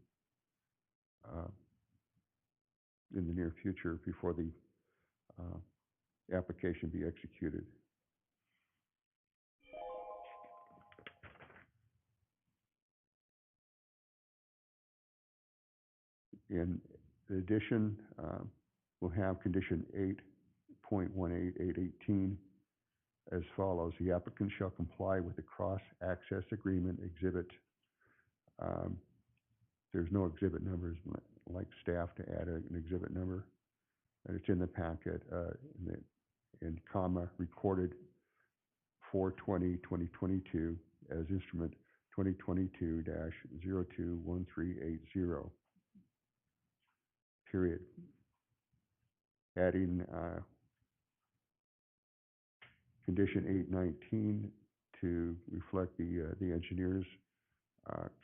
in the near future before the application be executed. In addition, we'll have condition 8.18 as follows. The applicant shall comply with the cross-access agreement exhibit. There's no exhibit numbers. I'd like staff to add an exhibit number, and it's in the packet, in comma, recorded 4/20/2022 as instrument 2022-021380. Period. Adding condition 8.19 to reflect the engineer's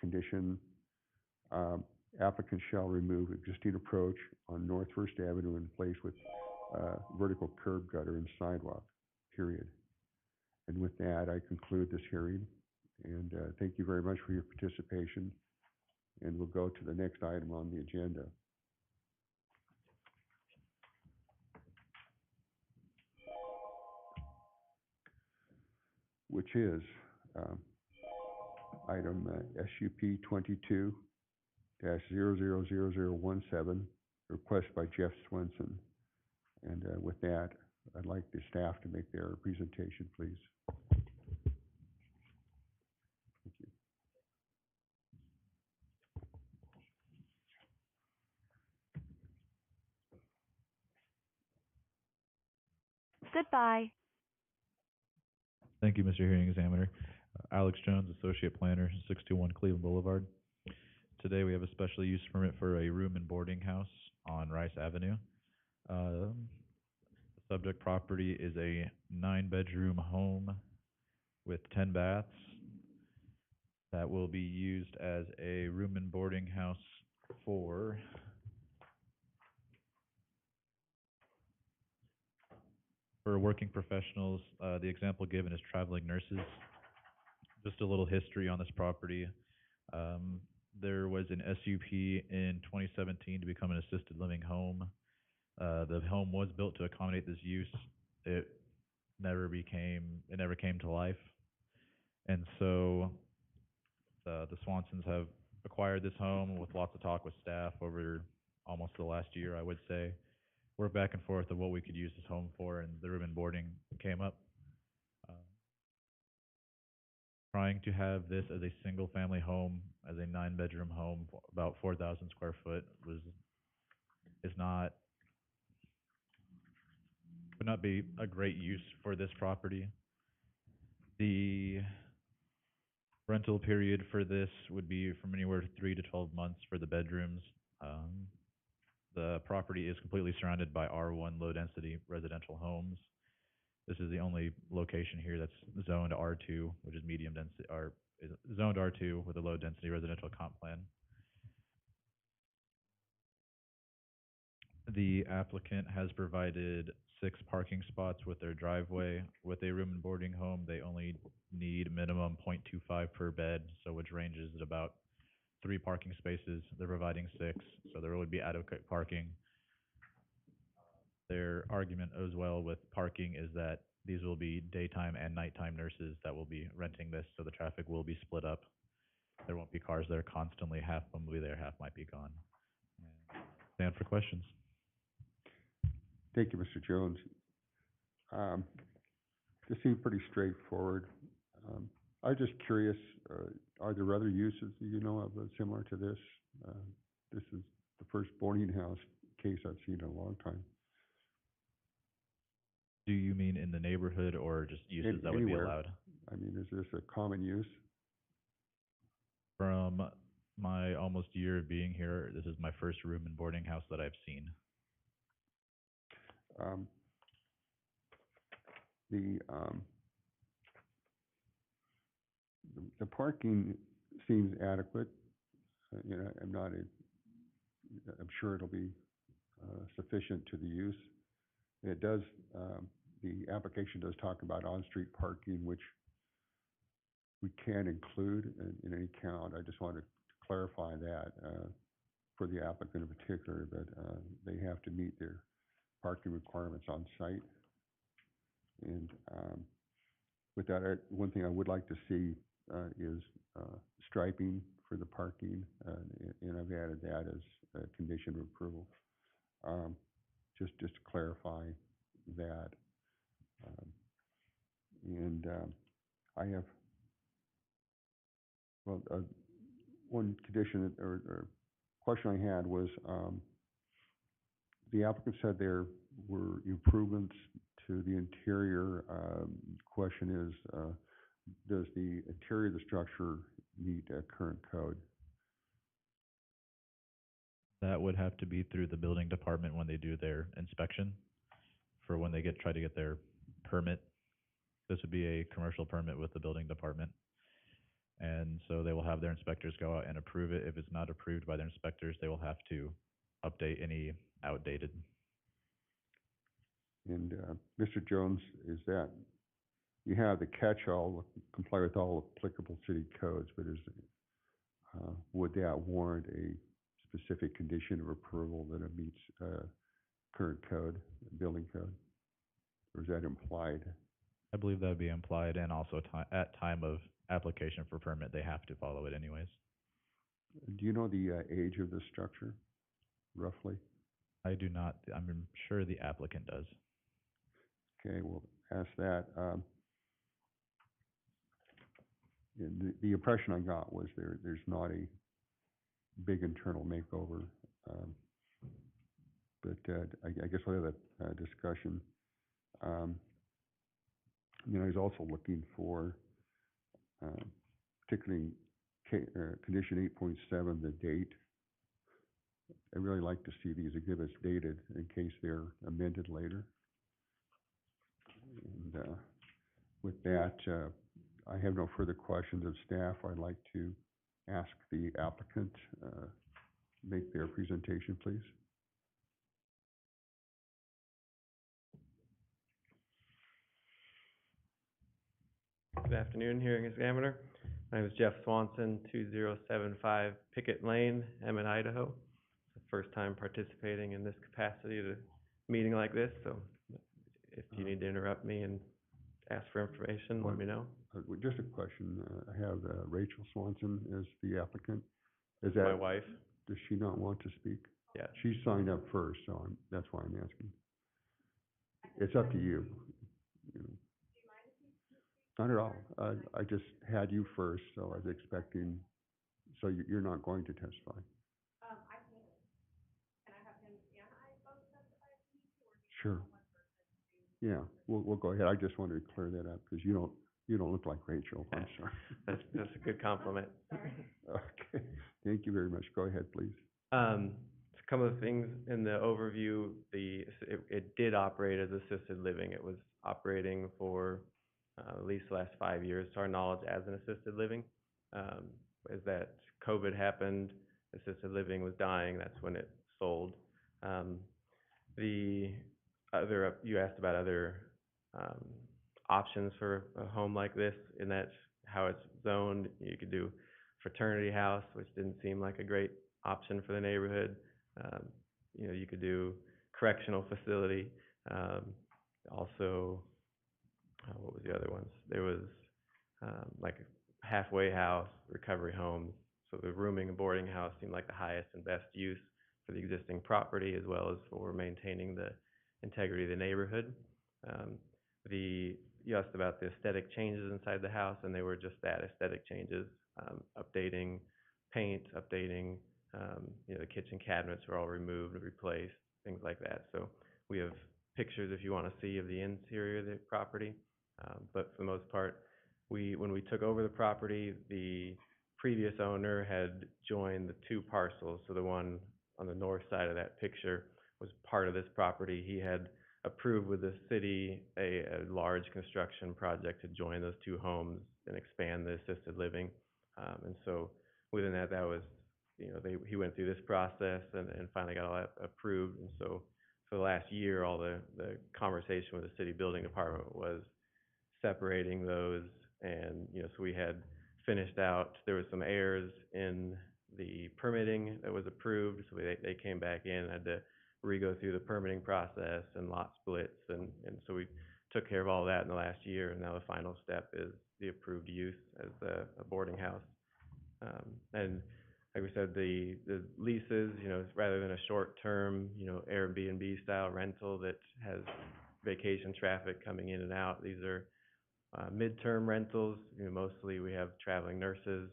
condition. Applicant shall remove existing approach on North First Avenue and place with vertical curb gutter and sidewalk, period. And with that, I conclude this hearing, and thank you very much for your participation, and we'll go to the next item on the agenda. Which is item SUP 22-000017, request by Jeff Swenson. And with that, I'd like the staff to make their presentation, please. Thank you. Goodbye. Thank you, Mr. Hearing Examiner. Alex Jones, Associate Planner, 621 Cleveland Boulevard. Today we have a special use permit for a room and boarding house on Rice Avenue. The subject property is a 9-bedroom home with 10 baths that will be used as a room and boarding house for working professionals. The example given is traveling nurses. Just a little history on this property. There was an SUP in 2017 to become an assisted living home. The home was built to accommodate this use. It never came to life. And so the Swansons have acquired this home with lots of talk with staff over almost the last year, I would say. We're back and forth of what we could use this home for, and the room and boarding came up. Trying to have this as a single family home, as a 9-bedroom home, about 4,000 square foot would not be a great use for this property. The rental period for this would be from anywhere to 3 to 12 months for the bedrooms. The property is completely surrounded by R1 low density residential homes. This is the only location here that's zoned R2, which is medium density, or is zoned R2 with a low density residential comp plan. The applicant has provided 6 parking spots with their driveway. With a room and boarding home, they only need minimum 0.25 per bed, so which ranges at about 3 parking spaces. They're providing 6, so there would be adequate parking. Their argument as well with parking is that these will be daytime and nighttime nurses that will be renting this, so the traffic will be split up. There won't be cars there constantly. Half of them will be there, half might be gone. Stand for questions. Thank you, Mr. Jones. This seemed pretty straightforward. I'm just curious, are there other uses you know of similar to this? This is the first boarding house case I've seen in a long time. Do you mean in the neighborhood or just uses that would be allowed? I mean, is this a common use? From my almost year of being here, this is my first room and boarding house that I've seen. The parking seems adequate. You know, I'm sure it'll be sufficient to the use. It does, the application does talk about on-street parking, which we can include in any count. I just wanted to clarify that for the applicant in particular, that they have to meet their parking requirements on site. And with that, one thing I would like to see is striping for the parking, and I've added that as a condition of approval. Just to clarify that. I have, well, one condition or question I had was, the applicant said there were improvements to the interior. Question is, does the interior of the structure meet current code? That would have to be through the building department when they do their inspection, for when they try to get their permit. This would be a commercial permit with the building department. And so they will have their inspectors go out and approve it. If it's not approved by their inspectors, they will have to update any outdated. And, Mr. Jones, is that, you have the catch-all, comply with all applicable city codes, but would that warrant a specific condition of approval that it meets, current code, building code? Or is that implied? I believe that would be implied, and also at time of application for permit, they have to follow it anyways. Do you know the, age of the structure, roughly? I do not, I'm sure the applicant does. Okay, we'll ask that. And the impression I got was there's not a big internal makeover. But I guess we'll have that discussion. He's also looking for, particularly condition 8.7, the date. I'd really like to see these exhibits dated in case they're amended later. And with that, I have no further questions of staff. I'd like to ask the applicant make their presentation, please. Good afternoon, hearing examiner. My name is Jeff Swanson, 2075 Pickett Lane, Emmett, Idaho. It's the first time participating in this capacity at a meeting like this, so if you need to interrupt me and ask for information, let me know. Just a question. I have Rachel Swanson as the applicant. Is My that, wife, does she not want to speak? yeah. She signed up first, so that's why I'm asking. It's up to you. You know. Not at all. I just had you first, so I was expecting, so you're not going to testify? Sure. Yeah, we'll go ahead. I just wanted to clear that up because you don't look like Rachel. I'm sorry. That's a good compliment. Okay, thank you very much. Go ahead, please. A couple of things in the overview. It did operate as assisted living. It was operating for at least the last 5 years, to our knowledge, as an assisted living. As that COVID happened, assisted living was dying. That's when it sold. You asked about other options for a home like this, and that's how it's zoned. You could do fraternity house, which didn't seem like a great option for the neighborhood. You could do correctional facility. Also, what was the other ones? There was like a halfway house, recovery homes. So the rooming and boarding house seemed like the highest and best use for the existing property, as well as for maintaining the integrity of the neighborhood. You asked about the aesthetic changes inside the house, and they were just that, aesthetic changes, updating paint, updating, the kitchen cabinets were all removed and replaced, things like that. So we have pictures if you want to see of the interior of the property. But for the most part, when we took over the property, the previous owner had joined the two parcels. So the one on the north side of that picture was part of this property. He had approved with the city a large construction project to join those two homes and expand the assisted living. And so within that was, he went through this process and finally got all that approved. And so for the last year, all the conversation with the city building department was separating those. And, so we had finished out, there was some errors in the permitting that was approved. So they came back in and had to re-go through the permitting process and lot splits. And so we took care of all that in the last year. And now the final step is the approved use as a boarding house. And like we said, the leases, rather than a short-term, Airbnb style rental that has vacation traffic coming in and out, these are midterm rentals. Mostly we have traveling nurses,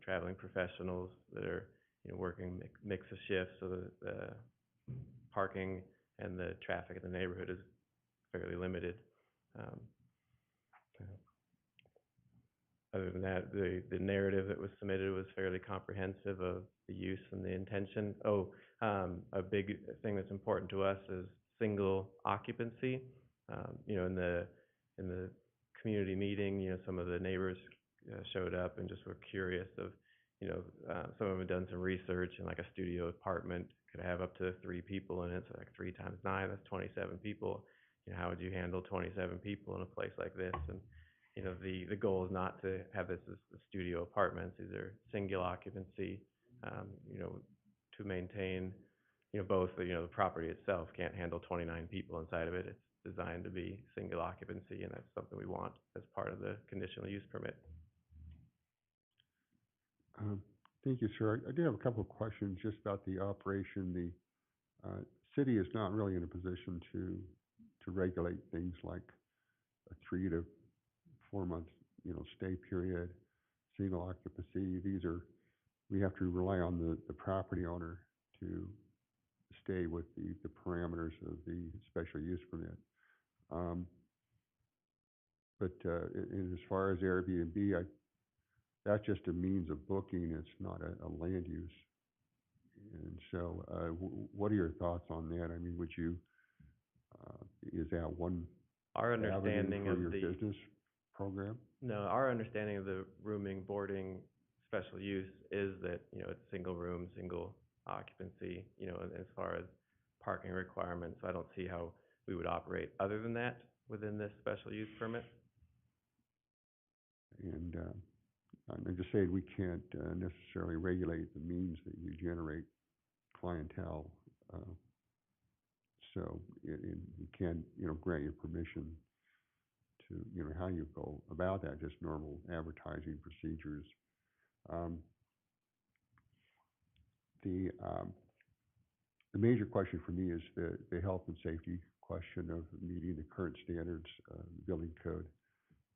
traveling professionals that are, working mix of shifts, so the parking and the traffic in the neighborhood is fairly limited. Other than that, the narrative that was submitted was fairly comprehensive of the use and the intention. A big thing that's important to us is single occupancy. In the community meeting, some of the neighbors showed up and just were curious of, some of them had done some research, and like a studio apartment could have up to 3 people in it, so like 3 times 9, that's 27 people. How would you handle 27 people in a place like this? And, the goal is not to have this as studio apartments. These are single occupancy, to maintain, both, the property itself can't handle 29 people inside of it. It's designed to be single occupancy, and that's something we want as part of the conditional use permit. Thank you, sir. I do have a couple of questions just about the operation. The city is not really in a position to regulate things like a 3 to 4 month, stay period, single occupancy. We have to rely on the property owner to stay with the parameters of the special use permit. But as far as Airbnb, that's just a means of booking. It's not a land use. And so, what are your thoughts on that? I mean, is that one Our understanding avenue of for your business program? No, our understanding of the rooming, boarding, special use is that, it's single room, single occupancy, and as far as parking requirements, so I don't see how we would operate other than that within this special use permit. And I'm just saying we can't necessarily regulate the means that you generate clientele. So we can, grant you permission to, how you go about that, just normal advertising procedures. The major question for me is the health and safety question of meeting the current standards of the building code.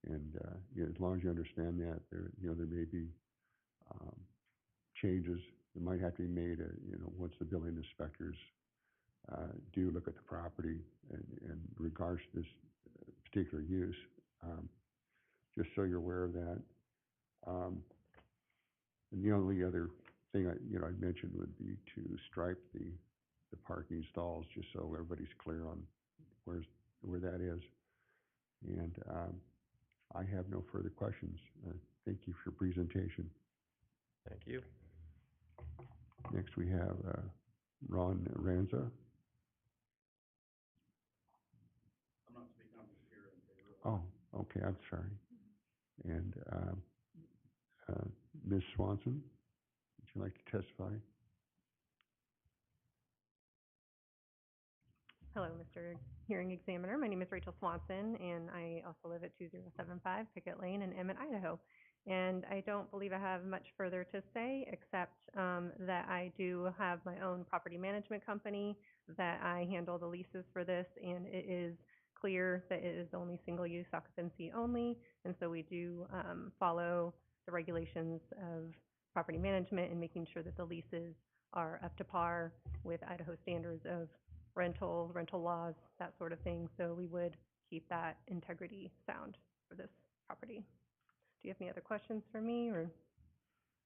And as long as you understand that, there may be changes that might have to be made, once the building inspectors do look at the property in regards to this particular use. Just so you're aware of that. And the only other thing I mentioned would be to stripe the parking stalls, just so everybody's clear on where that is. And I have no further questions. Thank you for your presentation. Thank you. Next, we have Ron Ranza. I'm not speaking, I'm just here in favor. Oh, okay, I'm sorry. And Ms. Swanson, would you like to testify? Hello, Mr. Hearing Examiner. My name is Rachel Swanson, and I also live at 2075 Pickett Lane in Emmett, Idaho. And I don't believe I have much further to say, except that I do have my own property management company, that I handle the leases for this, and it is clear that it is only single-use occupancy only. And so we do follow the regulations of property management and making sure that the leases are up to par with Idaho standards of rental laws, that sort of thing. So we would keep that integrity sound for this property. Do you have any other questions for me, or?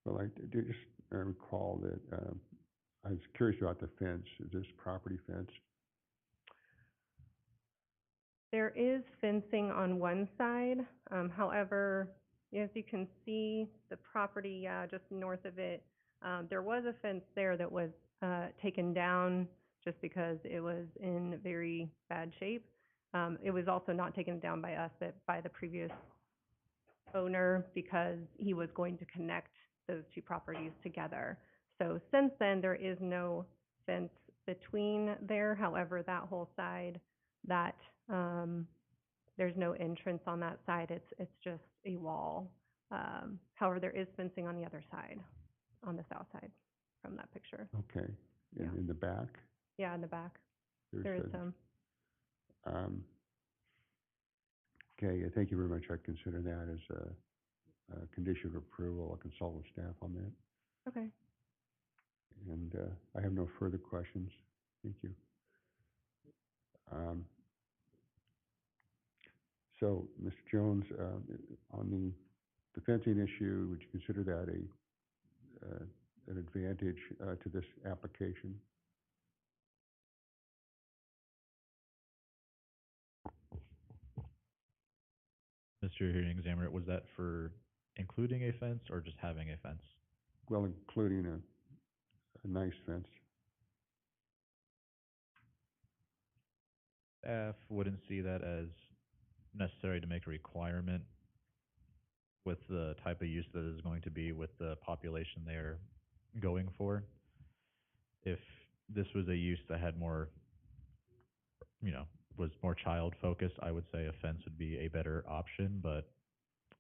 Well, I did just recall that I was curious about the fence. Is this property fenced? There is fencing on one side. However, as you can see, the property just north of it, there was a fence there that was taken down just because it was in very bad shape. It was also not taken down by us, but by the previous owner, because he was going to connect those two properties together. So since then, there is no fence between there. However, that whole side, there's no entrance on that side. It's just a wall. However, there is fencing on the other side, on the south side from that picture. Okay. In the back? Yeah, in the back. There's There is some. Okay, thank you very much. I consider that as a condition of approval. I'll consult with staff on that. Okay. And I have no further questions. Thank you. So, Mr. Jones, on the fencing issue, would you consider that an advantage to this application? Mr. Hearing Examiner, was that for including a fence or just having a fence? Well, including a nice fence. Staff wouldn't see that as necessary to make a requirement with the type of use that is going to be with the population they're going for. If this was a use that had more, was more child focused, I would say a fence would be a better option, but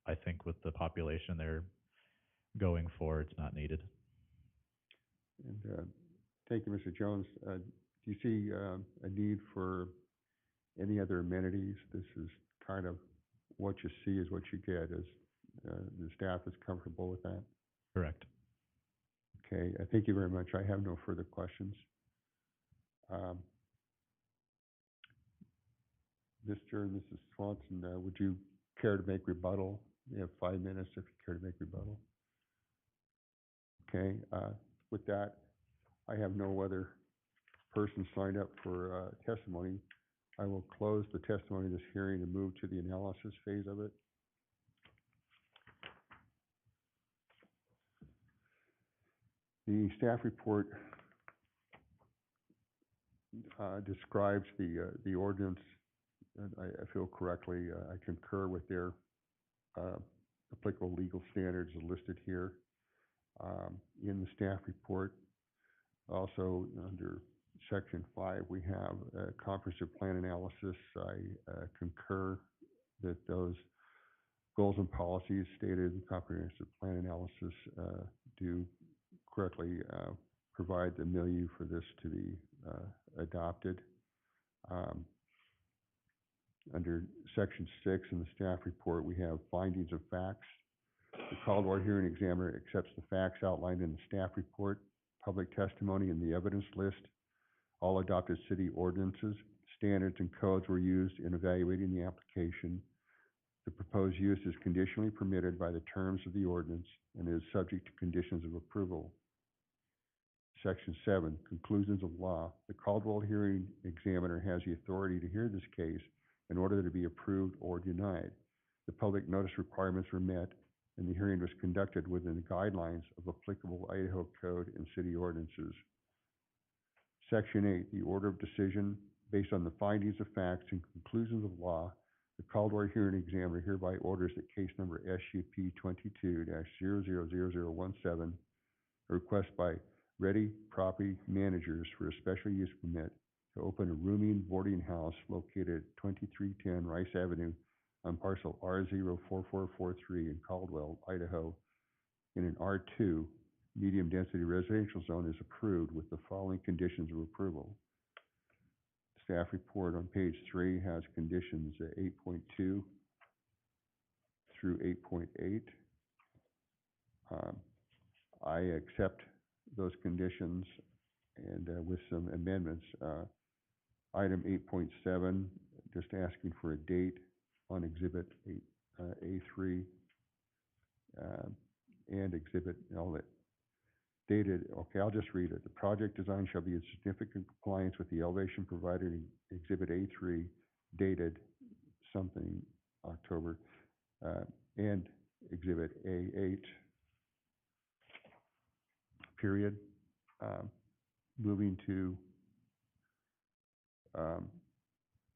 I think with the population they're going for, it's not needed. And thank you, Mr. Jones. Do you see a need for any other amenities? This is kind of what you see is what you get. Is the staff is comfortable with that? Correct. Okay, thank you very much. I have no further questions. Mr. and Mrs. Swanson, would you care to make rebuttal? You have 5 minutes if you care to make rebuttal. Okay, with that, I have no other person signed up for testimony. I will close the testimony of this hearing and move to the analysis phase of it. The staff report describes the ordinance, and I feel correctly. I concur with their applicable legal standards listed here in the staff report. Also, under Section 5, we have a comprehensive plan analysis. I concur that those goals and policies stated in the comprehensive plan analysis do correctly provide the milieu for this to be adopted. Under Section 6 in the staff report, we have findings of facts. The Caldwell hearing examiner accepts the facts outlined in the staff report, public testimony, and the evidence list. All adopted city ordinances, standards, and codes were used in evaluating the application. The proposed use is conditionally permitted by the terms of the ordinance and is subject to conditions of approval. Section 7, conclusions of law. The Caldwell hearing examiner has the authority to hear this case in order to be approved or denied. The public notice requirements were met, and the hearing was conducted within the guidelines of applicable Idaho Code and city ordinances. Section 8, the order of decision based on the findings of facts and conclusions of law. The Caldwell hearing examiner hereby orders that case number SUP 22-000017, a request by Ready Property Managers for a special use permit to open a rooming boarding house located at 2310 Rice Avenue on parcel R04443 in Caldwell, Idaho, in an R2 medium density residential zone is approved with the following conditions of approval. Staff report on page 3 has conditions 8.2 through 8.8. I accept those conditions and with some amendments. Item 8.7, just asking for a date on Exhibit A3 and Exhibit L. Dated, okay, I'll just read it. The project design shall be in significant compliance with the elevation provided in Exhibit A3, dated something October, and Exhibit A8, period. Moving to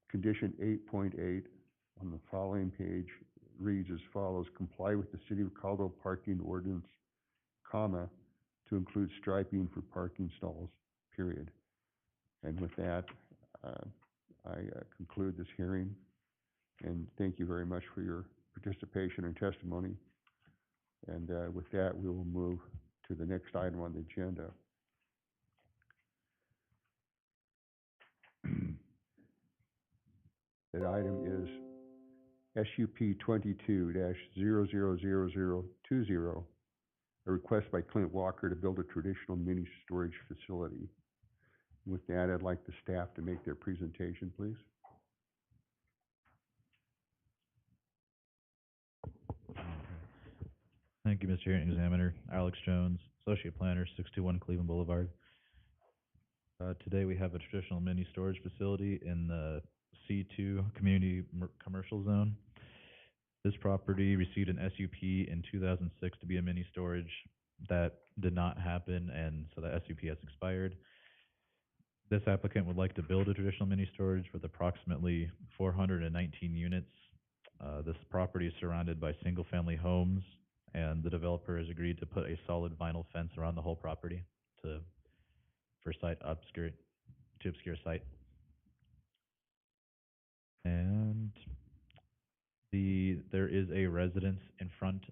condition 8.8 on the following page reads as follows: comply with the City of Caldwell parking ordinance, comma, to include striping for parking stalls, period. And with that, I conclude this hearing, and thank you very much for your participation and testimony. And with that, we will move to the next item on the agenda. That item is SUP 22-000020, a request by Clint Walker to build a traditional mini storage facility. With that, I'd like the staff to make their presentation, please. Thank you, Mr. Hearing Examiner. Alex Jones, Associate Planner, 621 Cleveland Boulevard. Today we have a traditional mini storage facility in the C2 Community Commercial Zone. This property received an SUP in 2006 to be a mini storage. That did not happen, and so the SUP has expired. This applicant would like to build a traditional mini storage with approximately 419 units. This property is surrounded by single-family homes, and the developer has agreed to put a solid vinyl fence around the whole property to, for site obscure, to obscure site. And there is a residence in front,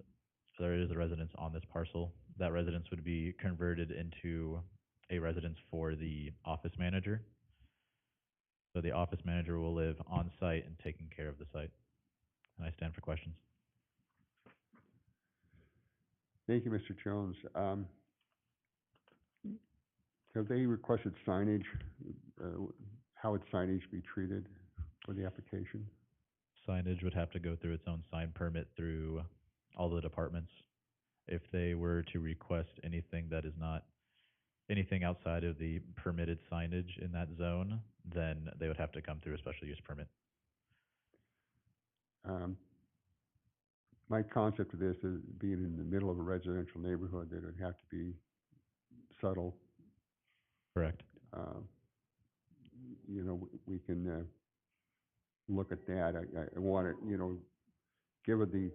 there is a residence on this parcel. That residence would be converted into a residence for the office manager. So the office manager will live on site and taking care of the site. And I stand for questions. Thank you, Mr. Jones. Have they requested signage, how would signage be treated for the application? Signage would have to go through its own sign permit through all the departments. If they were to request anything that is not anything outside of the permitted signage in that zone, then they would have to come through a special use permit. My concept of this is being in the middle of a residential neighborhood, that it would have to be subtle. Correct. You know, we can look at that. I want it, you know, given the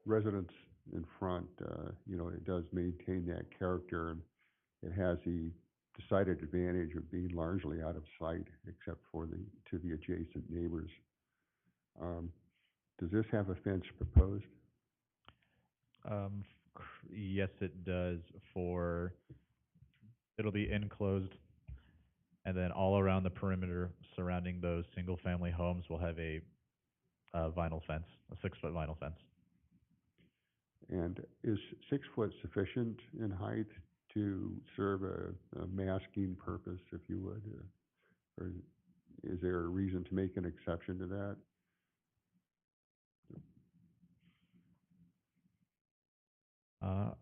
residence in front, you know, it does maintain that character, and it has the decided advantage of being largely out of sight, except for to the adjacent neighbors. Does this have a fence proposed? Yes, it does. It'll be enclosed, and then all around the perimeter surrounding those single-family homes will have a vinyl fence, a 6-foot vinyl fence. And is 6 foot sufficient in height to serve a masking purpose, if you would? Or is there a reason to make an exception to that?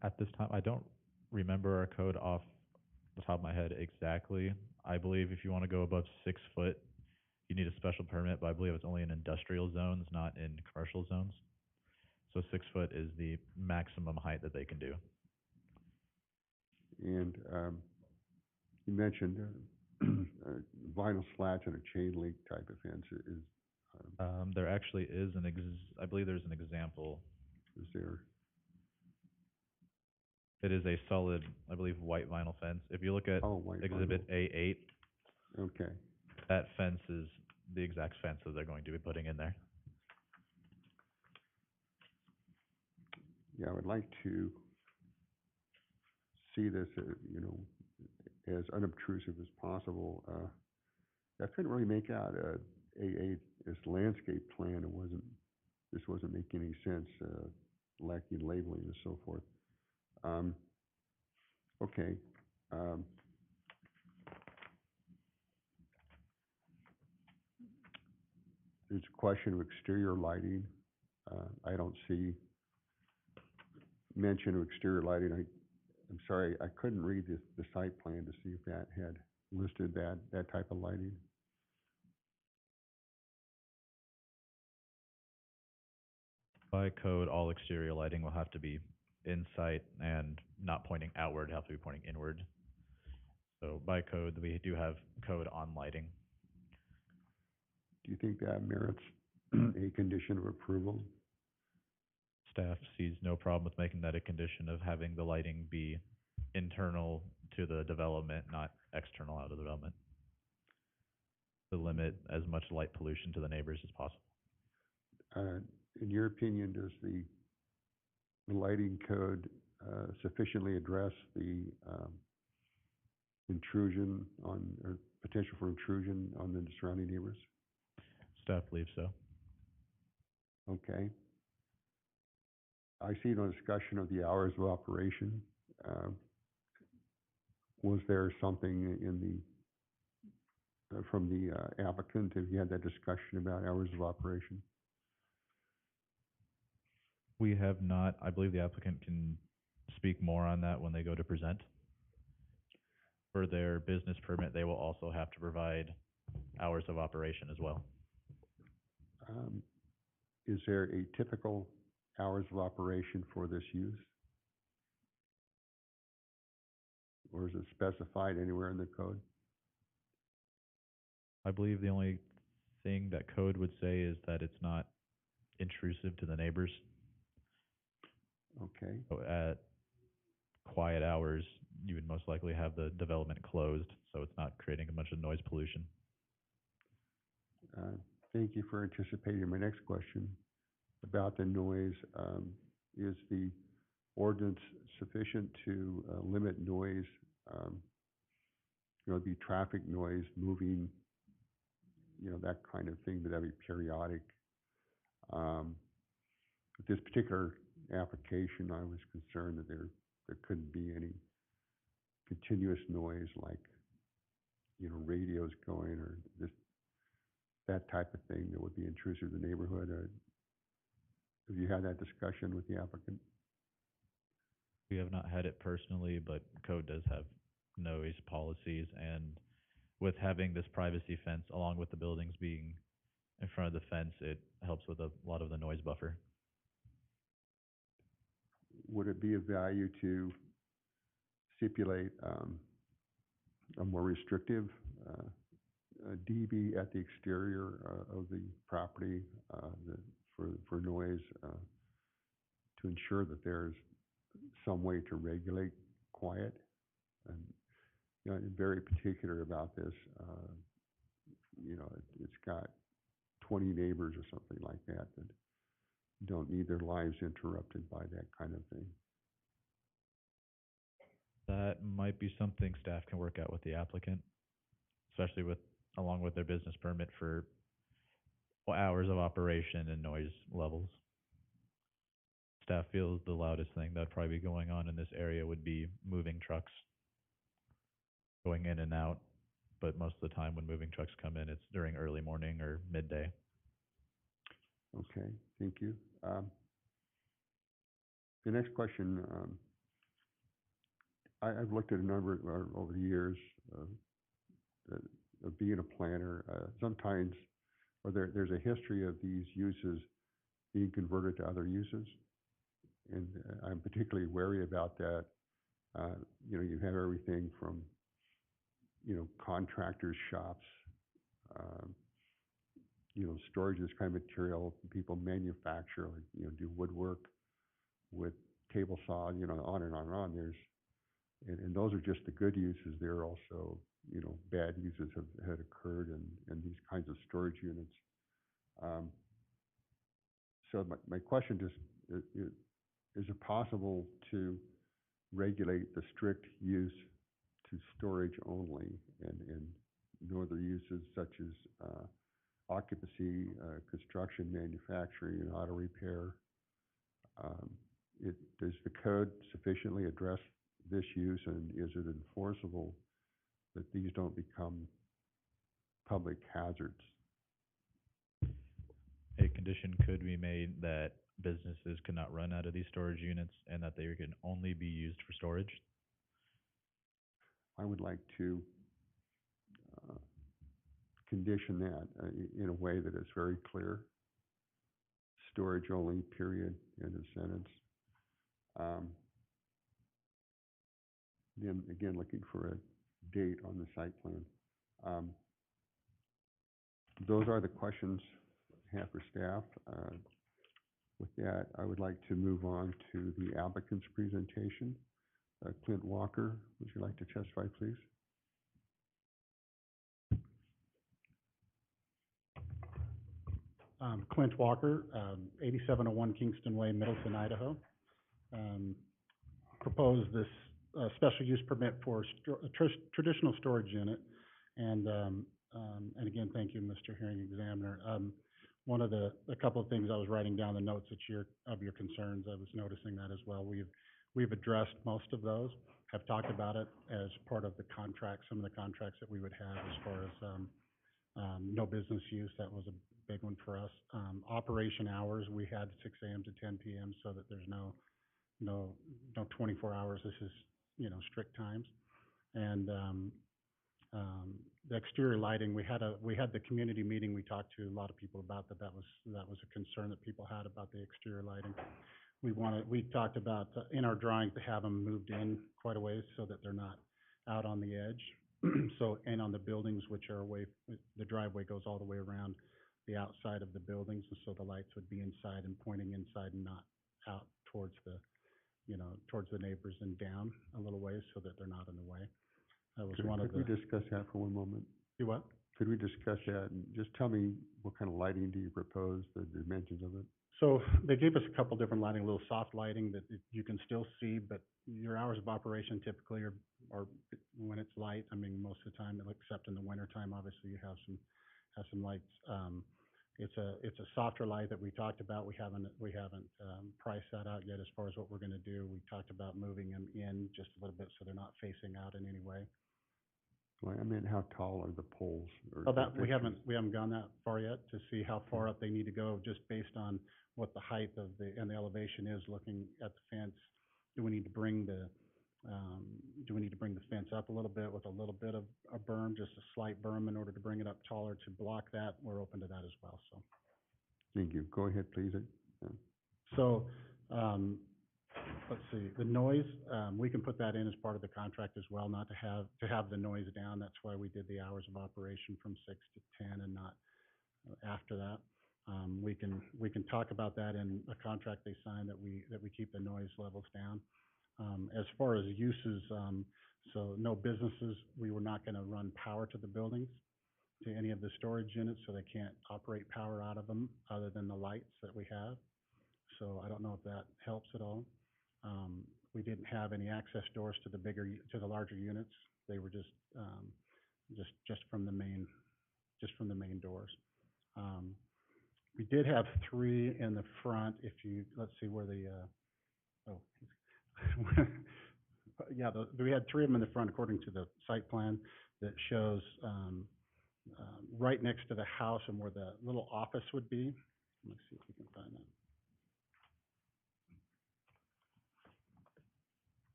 At this time, I don't remember our code off the top of my head exactly. I believe if you want to go above 6 foot, you need a special permit, but I believe it's only in industrial zones, not in commercial zones. So 6 foot is the maximum height that they can do. And you mentioned vinyl slats and a chain link type of fence. There actually is I believe there's an example. Is there? It is a solid, I believe, white vinyl fence. If you look at White Exhibit vinyl. A8, Okay. that fence is the exact fence that they're going to be putting in there. Yeah, I would like to see this, you know, as unobtrusive as possible. I couldn't really make out this landscape plan. This wasn't making any sense, lacking labeling and so forth. Okay. There's a question of exterior lighting. I don't see mention of exterior lighting. I'm sorry, I couldn't read the site plan to see if that had listed that type of lighting. By code, all exterior lighting will have to be in sight and not pointing outward, have to be pointing inward. So by code, we do have code on lighting. Do you think that merits a condition of approval? Staff sees no problem with making that a condition of having the lighting be internal to the development, not external out of the development, to limit as much light pollution to the neighbors as possible. In your opinion, does the lighting code sufficiently address the intrusion on, or potential for intrusion on the surrounding neighbors? Staff believes so. Okay. I see no discussion of the hours of operation. Was there something in the from the applicant? Have you had that discussion about hours of operation? We have not. I believe the applicant can speak more on that when they go to present. For their business permit, they will also have to provide hours of operation as well. is there a typical hours of operation for this use? Or is it specified anywhere in the code? I believe the only thing that code would say is that it's not intrusive to the neighbors. Okay, So at quiet hours, you would most likely have the development closed, so it's not creating a bunch of noise pollution. thank you for anticipating my next question about the noise. Is the ordinance sufficient to limit noise? You know, be traffic noise, moving, you know, that kind of thing, but that'd be periodic. With this particular application, I was concerned that there couldn't be any continuous noise like, you know, radios going or this, that type of thing that would be intrusive to the neighborhood. Have you had that discussion with the applicant? We have not had it personally, but code does have noise policies, and with having this privacy fence along with the buildings being in front of the fence, it helps with a lot of the noise buffer. Would it be of value to stipulate a more restrictive dB at the exterior of the property for noise to ensure that there's some way to regulate quiet? And you know, I'm very particular about this. You know, it's got 20 neighbors or something like that that don't need their lives interrupted by that kind of thing. That might be something staff can work out with the applicant, especially along with their business permit for hours of operation and noise levels. Staff feels the loudest thing that'd probably be going on in this area would be moving trucks going in and out, but most of the time when moving trucks come in, it's during early morning or midday. Okay, thank you. The next question, I've looked at a number over the years of being a planner. Sometimes, or there's a history of these uses being converted to other uses, and I'm particularly wary about that. You know, you have everything from, you know, contractors' shops, you know, storage of this kind of material. People manufacture, like, you know, do woodwork with table saw, you know, on and on and on. And those are just the good uses. There are also, you know, bad uses had occurred in these kinds of storage units. So my question just is it possible to regulate the strict use to storage only and no other uses such as occupancy, construction, manufacturing, and auto repair? Does the code sufficiently address this use, and is it enforceable that these don't become public hazards? A condition could be made that businesses could not run out of these storage units and that they can only be used for storage. I would like to condition that in a way that is very clear. Storage only, period, end of sentence. Then again, looking for a date on the site plan. Those are the questions I have for staff. With that, I would like to move on to the applicant's presentation. Clint Walker, would you like to testify, please? Clint Walker, 8701 Kingston Way, Middleton, Idaho. Proposed this special use permit for a traditional storage unit. And again, thank you, Mr. Hearing Examiner. One of a couple of things I was writing down the notes of your concerns. I was noticing that as well. We've addressed most of those, have talked about it as part of the contract, some of the contracts that we would have as far as no business use. That was a big one for us. Operation hours, we had 6 a.m. to 10 p.m. so that there's no 24 hours. This is, you know, strict times. And the exterior lighting, we had the community meeting, we talked to a lot of people about that. That was a concern that people had about the exterior lighting. We talked about, in our drawing, to have them moved in quite a ways so that they're not out on the edge. So, and on the buildings, which are away, the driveway goes all the way around the outside of the buildings, and so the lights would be inside and pointing inside and not out towards towards the neighbors and down a little ways so that they're not in the way. That was one of the. Could we discuss that for one moment? Do what? Could we discuss that, and just tell me what kind of lighting do you propose, the dimensions of it? So they gave us a couple different lighting, a little soft lighting that you can still see, but your hours of operation typically are when it's light. I mean, most of the time, except in the wintertime, obviously you have some lights. It's a softer light that we talked about. We haven't priced that out yet as far as what we're gonna do. We talked about moving them in just a little bit so they're not facing out in any way. Well, I mean, how tall are the poles? Or Well, that, the we haven't fixtures? gone that far yet to see how far up they need to go, just based on what the height of the elevation is, looking at the fence. Do we need to bring the fence up a little bit with a little bit of a berm, just a slight berm in order to bring it up taller to block that? We're open to that as well, so. Thank you. Go ahead, please. So, let's see, the noise, we can put that in as part of the contract as well, not to have the noise down. That's why we did the hours of operation from 6 to 10 and not after that. We can talk about that in a contract they sign, that we keep the noise levels down. As far as uses, so no businesses, we were not gonna run power to the buildings, to any of the storage units, so they can't operate power out of them other than the lights that we have. So I don't know if that helps at all. We didn't have any access doors to the larger units. They were just from the main doors. We did have 3 in the front. Let's see where yeah, we had 3 of them in the front according to the site plan that shows right next to the house and where the little office would be. Let's see if we can find that.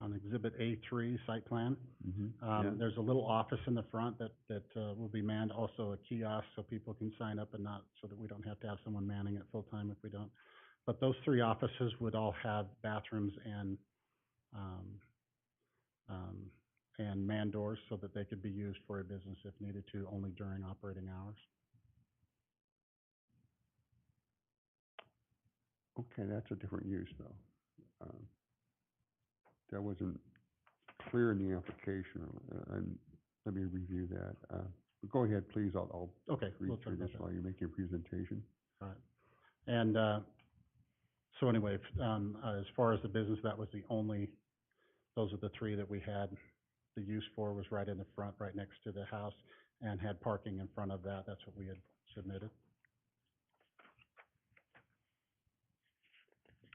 On Exhibit A3 site plan. Yeah. There's a little office in the front that will be manned, also a kiosk so people can sign up so that we don't have to have someone manning it full time if we don't. But those 3 offices would all have bathrooms and man doors so that they could be used for a business if needed to, only during operating hours. Okay, that's a different use, though. That wasn't clear in the application, and let me review that. But go ahead, please. I'll Okay, read we'll talk through about this that. while you make your presentation. All right. And so anyway, as far as the business, that was those are the 3 that we had. The use for was right in the front, right next to the house, and had parking in front of that. That's what we had submitted.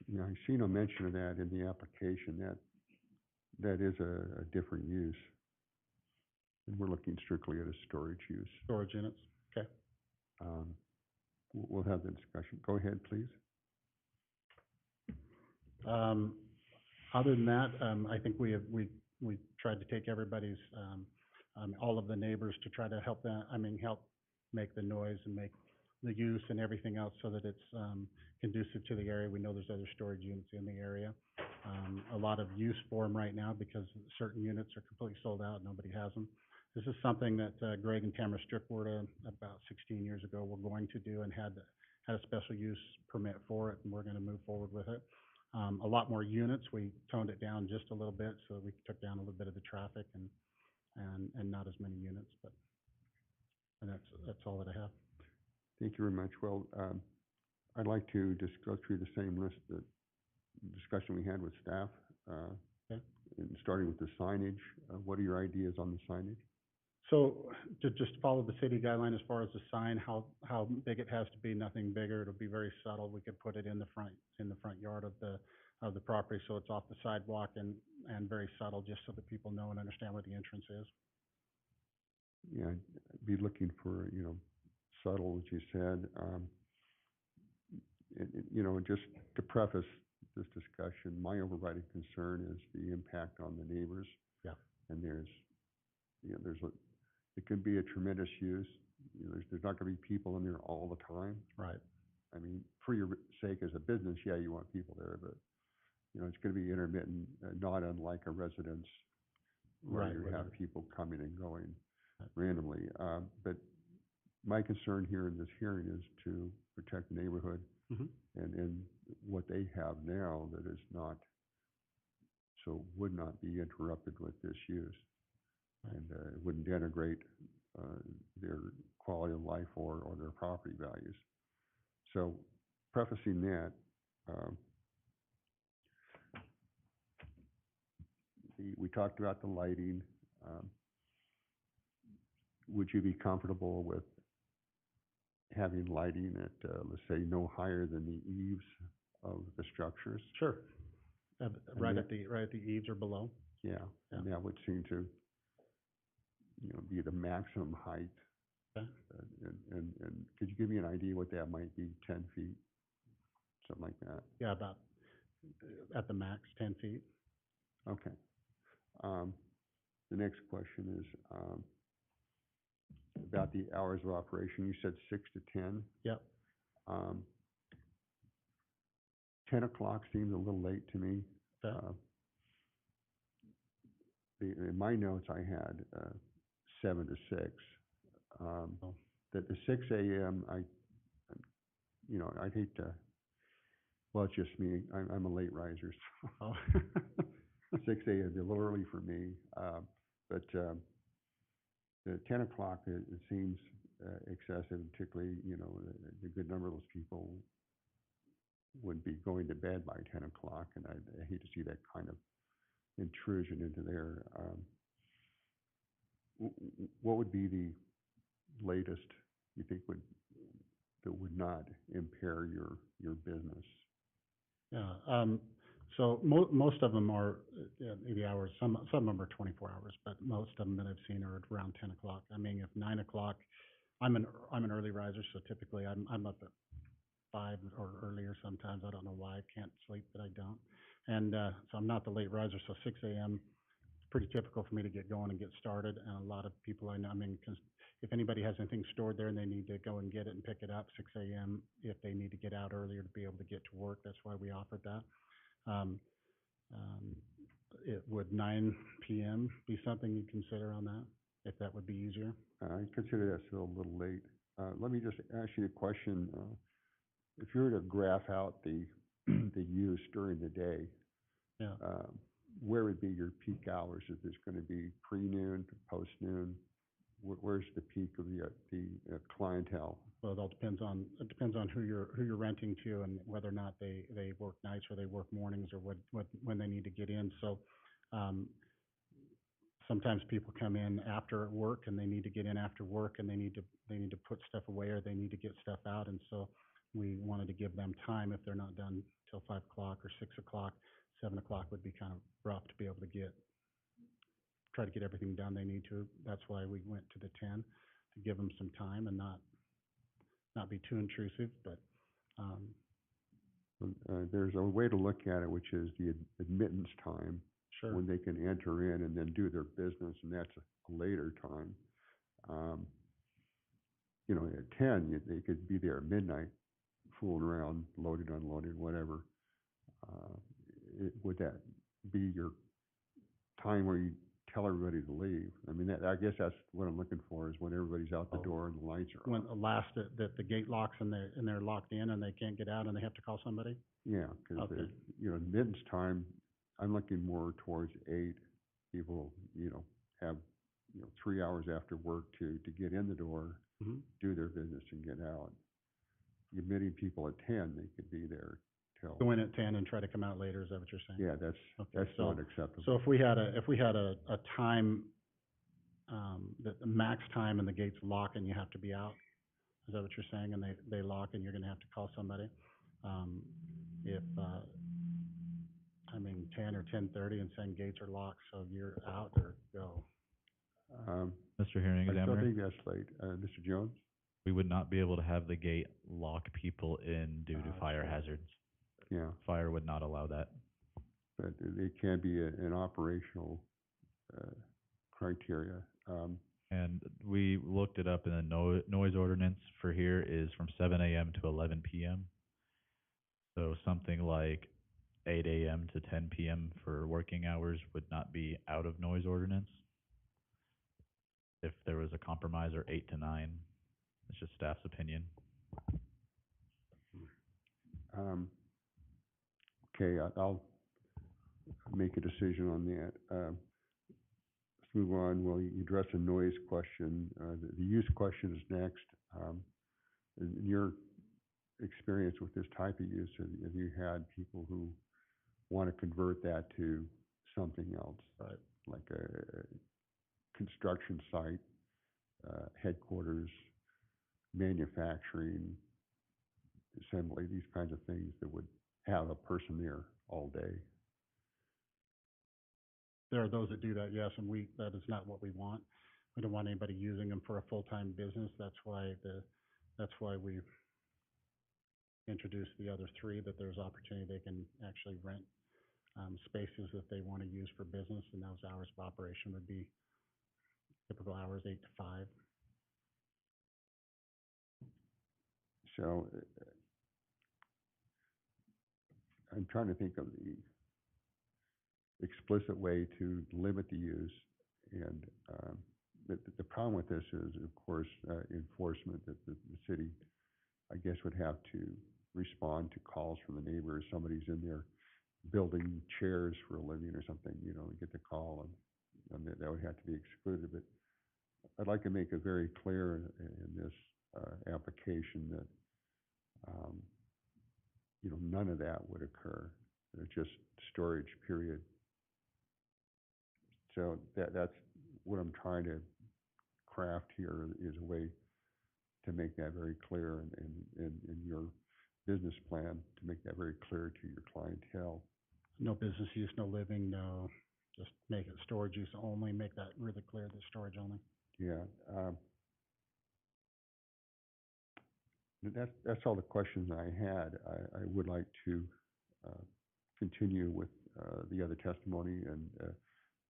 Yeah, I see no mention of that in the application. That is a different use. And we're looking strictly at a storage use. Storage units, okay. We'll have the discussion. Go ahead, please. Other than that, I think we tried to take everybody's, all of the neighbors to try to help make the noise and make the use and everything else so that it's conducive to the area. We know there's other storage units in the area. A lot of use for them right now because certain units are completely sold out, nobody has them. This is something that Greg and Tamara Strickwood about 16 years ago were going to do and had a special use permit for it, and we're gonna move forward with it. A lot more units, we toned it down just a little bit so we took down a little bit of the traffic and not as many units, and that's all that I have. Thank you very much. Well, I'd like to just go through the same list, the discussion we had with staff, Okay. and starting with the signage. What are your ideas on the signage? So to just follow the city guideline as far as the sign, how big it has to be, nothing bigger. It'll be very subtle. We could put it in the front yard of the property, so it's off the sidewalk and very subtle, just so that people know and understand where the entrance is. Yeah, I'd be looking for, subtle, as you said. Just to preface this discussion, my overriding concern is the impact on the neighbors. Yeah. And it can be a tremendous use. There's not gonna be people in there all the time. Right. I mean, for your sake as a business, yeah, you want people there, but, it's gonna be intermittent, not unlike a residence where Right, you where have they're- people coming and going Right. randomly. But my concern here in this hearing is to protect the neighborhood Mhm. and what they have now that is not, so would not be interrupted with this use. And it wouldn't denigrate their quality of life or their property values. So prefacing that, we talked about the lighting. Would you be comfortable with having lighting at, let's say, no higher than the eaves of the structures? Sure. Right that- at the eaves or below. Yeah, and that would seem to, be the maximum height. Okay. And could you give me an idea what that might be, 10 feet, something like that? Yeah, about, at the max, 10 feet. Okay. The next question is, about the hours of operation. You said 6 to 10. Yep. 10 o'clock seems a little late to me. Okay. In my notes, I had 7 to 6. That the 6 a.m., I'd hate to, well, it's just me. I'm a late riser, so Oh. 6 a.m. would be a little early for me. But the 10 o'clock, it seems excessive, particularly, a good number of those people would be going to bed by 10 o'clock, and I hate to see that kind of intrusion into their, what would be the latest you think that would not impair your business? Yeah, so most of them are 80 hours, some of them are 24 hours, but most of them that I've seen are around 10 o'clock. I mean, if 9 o'clock, I'm an early riser, so typically I'm up at 5 or earlier sometimes. I don't know why I can't sleep, but I don't. And so I'm not the late riser, so 6 a.m. is pretty typical for me to get going and get started. And a lot of people I know, I mean, because if anybody has anything stored there and they need to go and get it and pick it up, 6 a.m. if they need to get out earlier to be able to get to work, that's why we offered that. Would 9 p.m. be something you'd consider on that, if that would be easier? I consider that still a little late. Let me just ask you a question. If you were to graph out the use during the day, Yeah. where would be your peak hours? Is this going to be pre-noon, post-noon? Where's the peak of the clientele? Well, it depends on who you're renting to and whether or not they work nights or they work mornings or when they need to get in. So, sometimes people come in after work and they need to get in after work and they need to put stuff away or they need to get stuff out. And so we wanted to give them time if they're not done till 5 o'clock or 6 o'clock. 7 o'clock would be kind of rough to be able to try to get everything done they need to. That's why we went to the 10, to give them some time and not be too intrusive, but, There's a way to look at it, which is the admittance time, sure. when they can enter in and then do their business, and that's a later time. At 10, they could be there at midnight, fooling around, loaded, unloaded, whatever. Would that be your time where you tell everybody to leave? I mean, I guess that's what I'm looking for, is when everybody's out the door and the lights are on. When last, that the gate locks and they're locked in and they can't get out and they have to call somebody? Yeah, because, Okay. admittance time, I'm looking more towards 8. People, have, 3 hours after work to get in the door, Mm-hmm. do their business and get out. Admitting people at 10, they could be there till. Go in at 10 and try to come out later, is that what you're saying? Yeah, Okay, that's so- not acceptable. So if we had a time, the max time and the gates lock and you have to be out, is that what you're saying? And they lock and you're gonna have to call somebody? If, 10 or 10:30 and saying gates are locked, so you're out or go. Mr. Hearing I still Examiner, think that's late. Mr. Jones? we would not be able to have the gate lock people in due to fire Okay. hazards. Yeah, Fire would not allow that. but it can be an operational, criteria. And we looked it up, and the noise ordinance for here is from 7 a.m. to 11 p.m. So something like 8 a.m. to 10 p.m. for working hours would not be out of noise ordinance. If there was a compromise, or 8 to 9, it's just staff's opinion. Okay, I'll make a decision on that. Let's move on. Well, you address the noise question. The use question is next. In your experience with this type of use, have you had people who want to convert that to something else? Right. Like a construction site, headquarters, manufacturing, assembly, these kinds of things that would have a person there all day? There are those that do that, yes, and that is not what we want. We don't want anybody using them for a full-time business. That's why we introduced the other three, that there's opportunity they can actually rent spaces that they want to use for business, and those hours of operation would be typical hours, 8 to 5. So I'm trying to think of the explicit way to limit the use. And the problem with this is, of course, enforcement, that the city, I guess, would have to respond to calls from the neighbors. Somebody's in there building chairs for a living or something, and get the call, and that would have to be excluded. But I'd like to make it very clear in this application that none of that would occur. Just storage, period. So that's what I'm trying to craft here, is a way to make that very clear in your business plan, to make that very clear to your clientele. No business use, no living, no, just make it storage use only, make that really clear, that storage only. Yeah. That's all the questions I had. I would like to continue with the other testimony and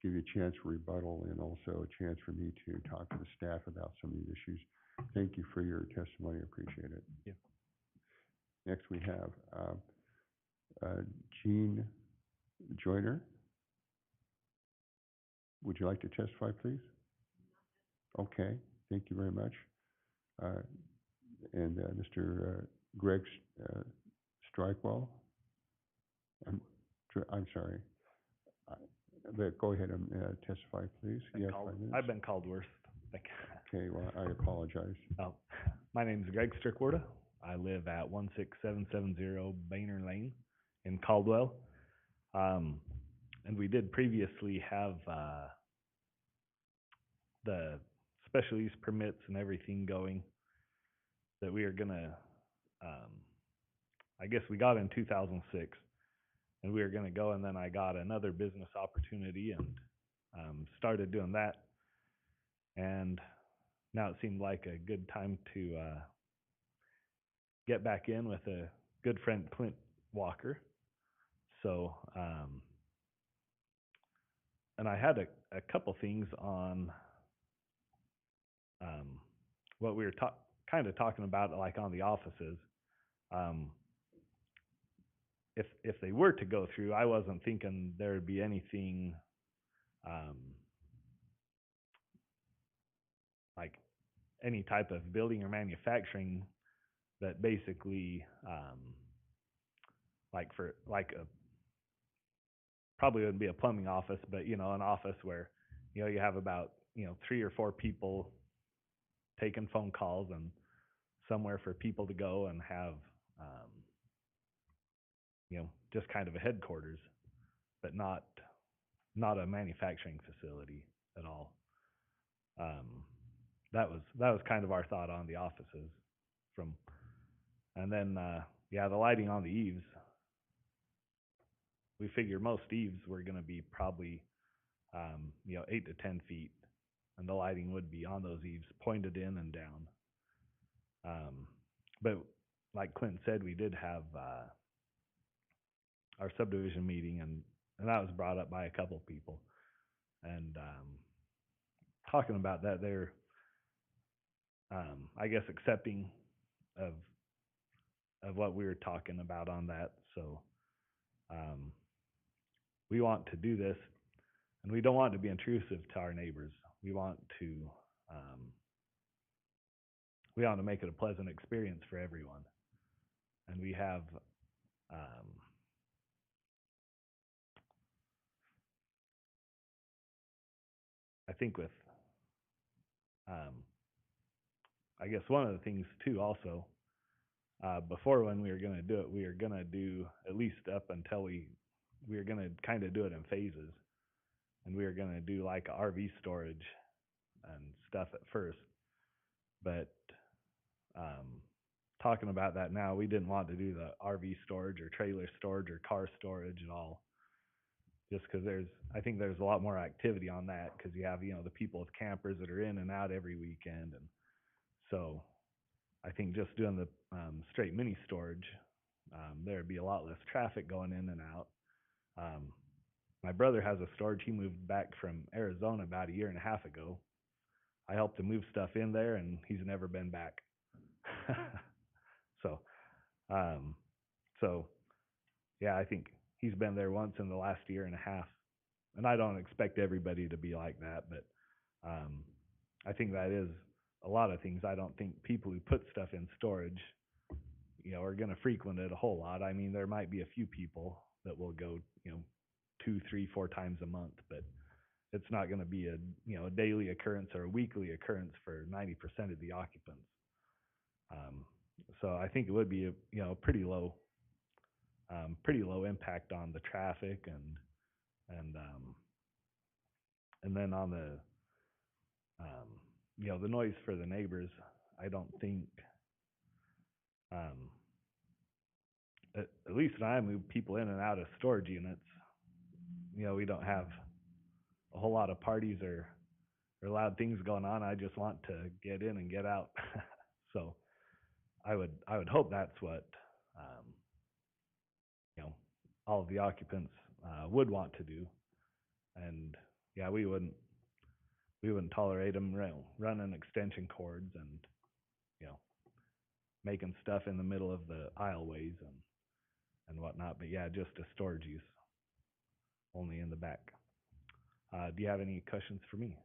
give you a chance for rebuttal, and also a chance for me to talk to the staff about some of these issues. Thank you for your testimony. I appreciate it. Yeah. Next, we have Jean Joyner. Would you like to testify, please? Okay, thank you very much. And Mr. Greg Strikewell. I'm sorry. But go ahead and testify, please. You have 5 minutes. I've been Caldwell. Okay, well, I apologize. Oh, my name is Greg Strickwarda. I live at 16770 Boehner Lane in Caldwell. And we did previously have the special use permits and everything going that we are gonna, I guess we got in 2006, and we were gonna go, and then I got another business opportunity and started doing that. And now it seemed like a good time to get back in with a good friend, Clint Walker. So, and I had a couple things on what we were kind of talking about, like on the offices. If they were to go through, I wasn't thinking there would be anything like any type of building or manufacturing that basically probably wouldn't be a plumbing office, but an office where you have about 3 or 4 people taking phone calls, and somewhere for people to go and have just kind of a headquarters, but not a manufacturing facility at all. That was kind of our thought on the offices. And then the lighting on the eaves. We figured most eaves were going to be probably 8 to 10 feet, and the lighting would be on those eaves, pointed in and down. But like Clint said, we did have our subdivision meeting, and that was brought up by a couple people. And, talking about that, they're, I guess accepting of, what we were talking about on that. So, we want to do this, and we don't want to be intrusive to our neighbors. We want to, make it a pleasant experience for everyone. And we have, I think with, I guess one of the things too also, before when we were gonna do it, we were gonna do at least up until we were gonna kind of do it in phases. And we were gonna do like RV storage and stuff at first. But, talking about that now, we didn't want to do the RV storage or trailer storage or car storage at all. Just because I think there's a lot more activity on that, because you have, the people with campers that are in and out every weekend. And so I think just doing the straight mini storage, there'd be a lot less traffic going in and out. My brother has a storage. He moved back from Arizona about a year and a half ago. I helped him move stuff in there, and he's never been back. So, yeah, I think he's been there once in the last year and a half. And I don't expect everybody to be like that, but I think that is a lot of things. I don't think people who put stuff in storage, are going to frequent it a whole lot. I mean, there might be a few people that will go, 2, 3, 4 times a month, but it's not going to be a daily occurrence or a weekly occurrence for 90% of the occupants. So I think it would be a pretty low impact on the traffic and then on the the noise for the neighbors. I don't think at least when I move people in and out of storage units, we don't have a whole lot of parties or loud things going on. I just want to get in and get out. So I would hope that's what all of the occupants would want to do. And yeah, we wouldn't tolerate them running extension cords and making stuff in the middle of the aisleways and whatnot. But yeah, just a storage use only in the back. Do you have any questions for me?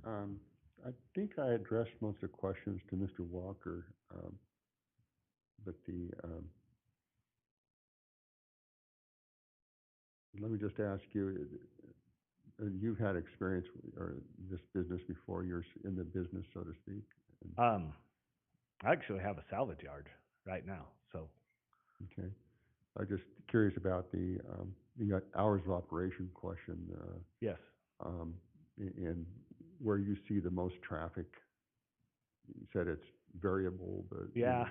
I think I addressed most of the questions to Mr. Walker, but let me just ask you, you've had experience or this business before, you're in the business, so to speak? I actually have a salvage yard right now, so. Okay. I'm just curious about the hours of operation question. Yes. And where you see the most traffic. You said it's variable, but yeah,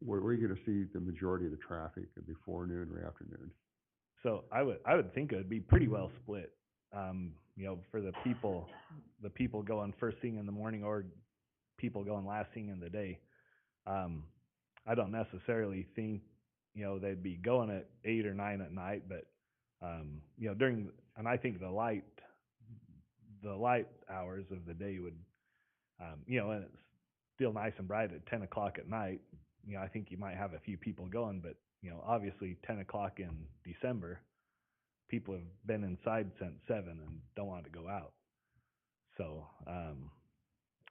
where are you going to see the majority of the traffic? Before noon or afternoon? So I would think it would be pretty well split. For the people going first thing in the morning or people going last thing in the day. I don't necessarily think they'd be going at 8 or 9 at night, but and I think the light hours of the day would, and it's still nice and bright at 10 o'clock at night. I think you might have a few people going, but obviously 10 o'clock in December, people have been inside since 7 and don't want to go out. So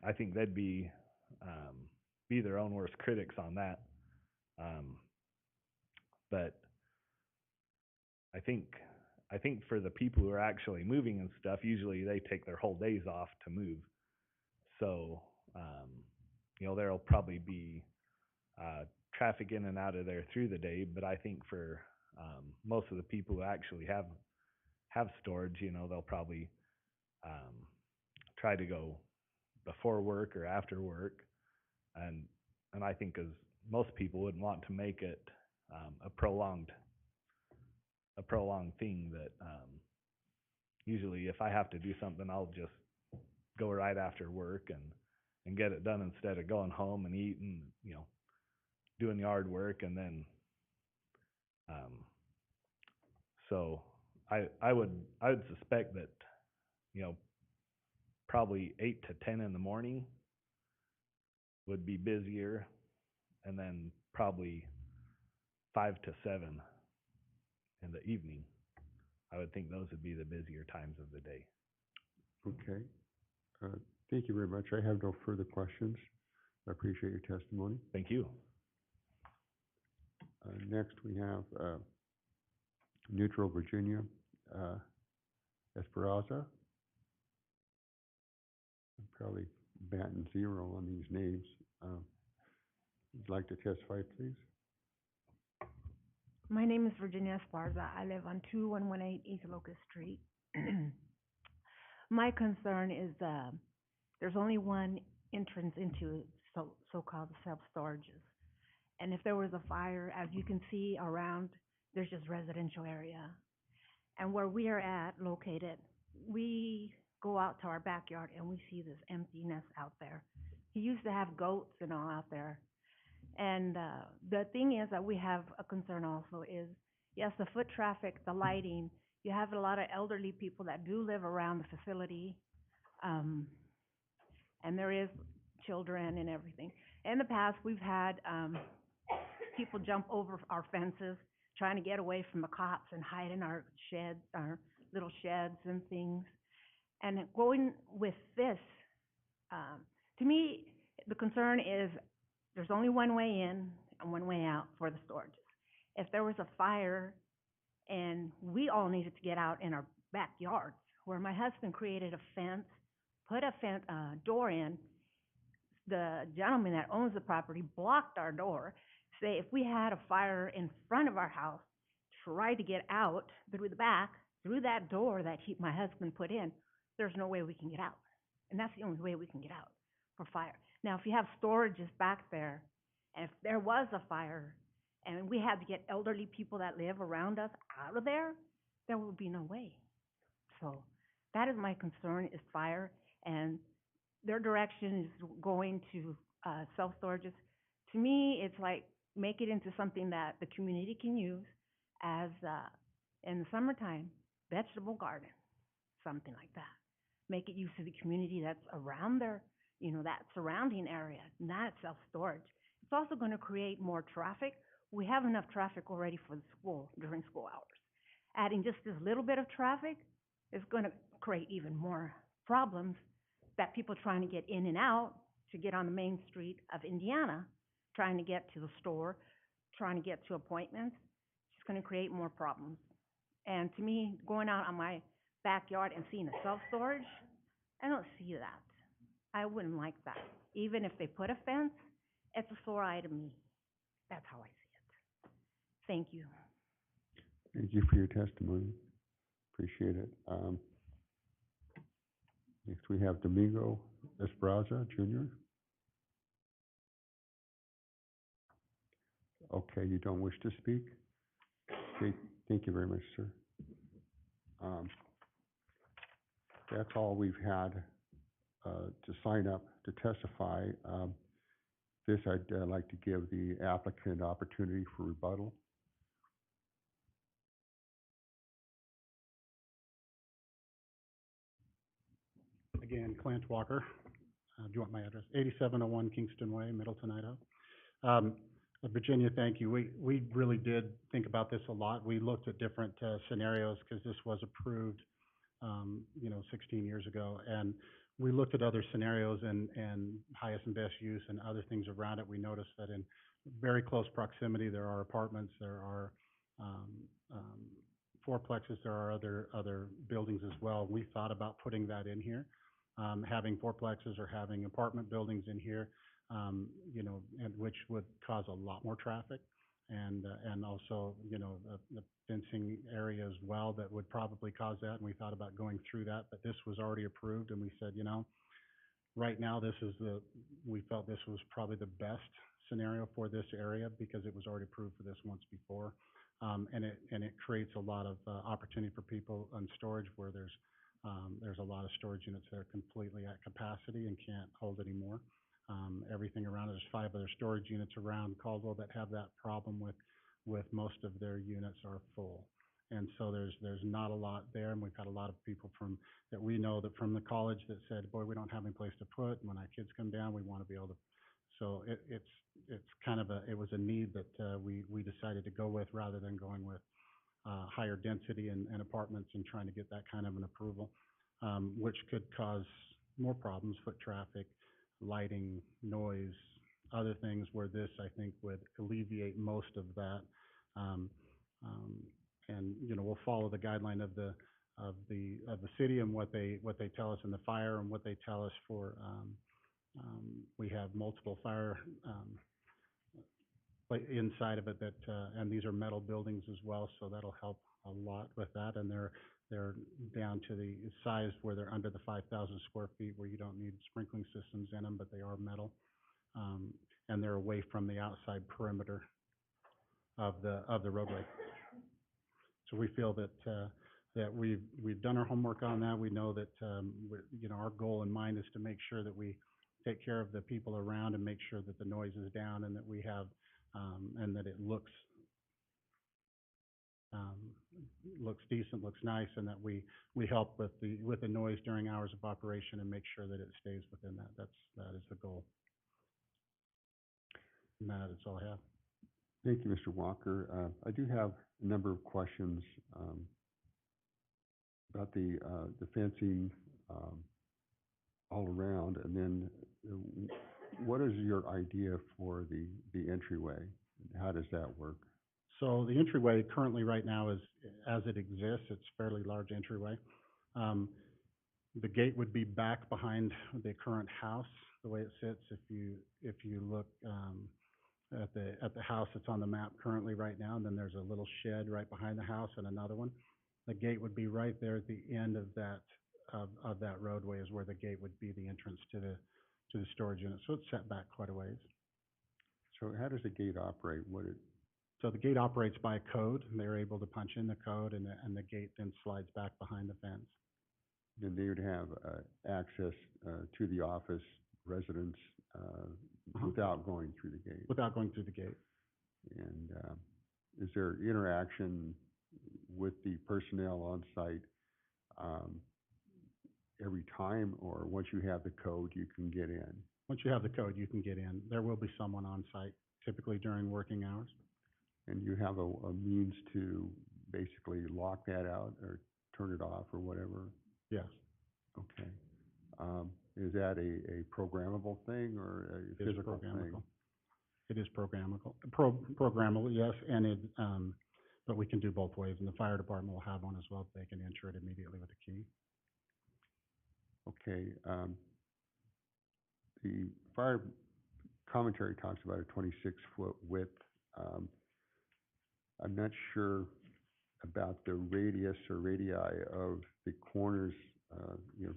I think they'd be their own worst critics on that. But I think for the people who are actually moving and stuff, usually they take their whole days off to move. So there'll probably be traffic in and out of there through the day. But I think for most of the people who actually have storage, they'll probably try to go before work or after work. And I think as most people wouldn't want to make it a prolonged thing, that usually if I have to do something, I'll just go right after work and get it done instead of going home and eating, doing yard work and then So I would suspect that, you know, probably 8 to 10 in the morning would be busier, and then probably 5 to 7 in the evening. I would think those would be the busier times of the day. Okay. Thank you very much. I have no further questions. I appreciate your testimony. Thank you. Next, we have Neutral Virginia, Esperanza. I'm probably batting zero on these names. Would you like to testify, please? My name is Virginia Esparza. I live on 2118 East Locust Street. My concern is there's only one entrance into so-called self-storages. And if there was a fire, as you can see around, there's just residential area. And where we are located, we go out to our backyard and we see this emptiness out there. He used to have goats and all out there. And the thing is that we have a concern also is, yes, the foot traffic, the lighting, you have a lot of elderly people that do live around the facility, and there is children and everything. In the past, we've had people jump over our fences trying to get away from the cops and hide in our sheds, our little sheds and things. And going with this, to me, the concern is there's only one way in and one way out for the storages. If there was a fire and we all needed to get out in our backyards, where my husband created a fence, put a door in, the gentleman that owns the property blocked our door. Say if we had a fire in front of our house, try to get out through the back, through that door that my husband put in, there's no way we can get out. And that's the only way we can get out for fire. Now, if you have storages back there, and if there was a fire, and we had to get elderly people that live around us out of there would be no way. So that is my concern, is fire, and their direction is going to self-storages. To me, it's like make it into something that the community can use as, in the summertime, vegetable garden, something like that. Make it use to the community that's around there, you know, that surrounding area, not self-storage. It's also going to create more traffic. We have enough traffic already for the school during school hours. Adding just this little bit of traffic is going to create even more problems that people trying to get in and out to get on the main street of Indiana, trying to get to the store, trying to get to appointments. It's going to create more problems. And to me, going out on my backyard and seeing a self-storage, I don't see that. I wouldn't like that. Even if they put a fence, it's a sore eye to me. That's how I see it. Thank you. Thank you for your testimony. Appreciate it. Next, we have Domingo Esparza, Jr. Okay, you don't wish to speak? Okay, thank you very much, sir. That's all we've had to sign up to testify. This, I'd like to give the applicant opportunity for rebuttal. Again, Clint Walker. Do you want my address? 8701 Kingston Way, Middleton, Idaho. Virginia, thank you. We really did think about this a lot. We looked at different scenarios because this was approved, 16 years ago. And we looked at other scenarios and highest and best use and other things around it. We noticed that in very close proximity, there are apartments, there are fourplexes, there are other buildings as well. We thought about putting that in here, having fourplexes or having apartment buildings in here, and which would cause a lot more traffic, and also the fencing area as well that would probably cause that. And we thought about going through that, but this was already approved, and we said, right now we felt this was probably the best scenario for this area because it was already approved for this once before. And it creates a lot of opportunity for people on storage where there's a lot of storage units that are completely at capacity and can't hold anymore. Everything around it, there's 5 other storage units around Caldwell that have that problem with with most of their units are full. And so there's not a lot there, and we've had a lot of people that we know that from the college that said, boy, we don't have any place to put, when our kids come down, we want to be able to. So it's kind of it was a need that, we decided to go with rather than going with, higher density and apartments and trying to get that kind of an approval, which could cause more problems, foot traffic, lighting, noise, other things, where this, I think, would alleviate most of that. And, we'll follow the guideline of the city and what they tell us in the fire and what they tell us for, we have multiple fire, like inside of it that, and these are metal buildings as well, so that'll help a lot with that. And they're down to the size where they're under the 5,000 square feet, where you don't need sprinkling systems in them, but they are metal. And they're away from the outside perimeter of the roadway. So we feel that we've done our homework on that. We know that, our goal in mind is to make sure that we take care of the people around and make sure that the noise is down, and that we have, and that it looks decent, looks nice, and that we help with the noise during hours of operation and make sure that it stays within that. That is the goal. And that is all I have. Thank you, Mr. Walker. I do have a number of questions about the fencing all around, and then what is your idea for the entryway? How does that work? So the entryway currently right now is, as it exists, it's fairly large entryway. The gate would be back behind the current house, the way it sits. If you look at the house that's on the map currently right now, and then there's a little shed right behind the house and another one. The gate would be right there at the end of that roadway is where the gate would be, the entrance to the storage unit. So it's set back quite a ways. So how does the gate operate? So the gate operates by a code, and they're able to punch in the code, and the gate then slides back behind the fence. Then they would have access to the office residents without going through the gate? Without going through the gate. And is there interaction with the personnel on site every time, or once you have the code, you can get in? Once you have the code, you can get in. There will be someone on site, typically during working hours. And you have a means to basically lock that out or turn it off or whatever? Yes. Okay. Is that a programmable thing or a physical thing? It is programmable. Programmable, yes, and but we can do both ways, and the fire department will have one as well. They can enter it immediately with a key. Okay. The fire commentary talks about a 26-foot width. I'm not sure about the radius or radii of the corners,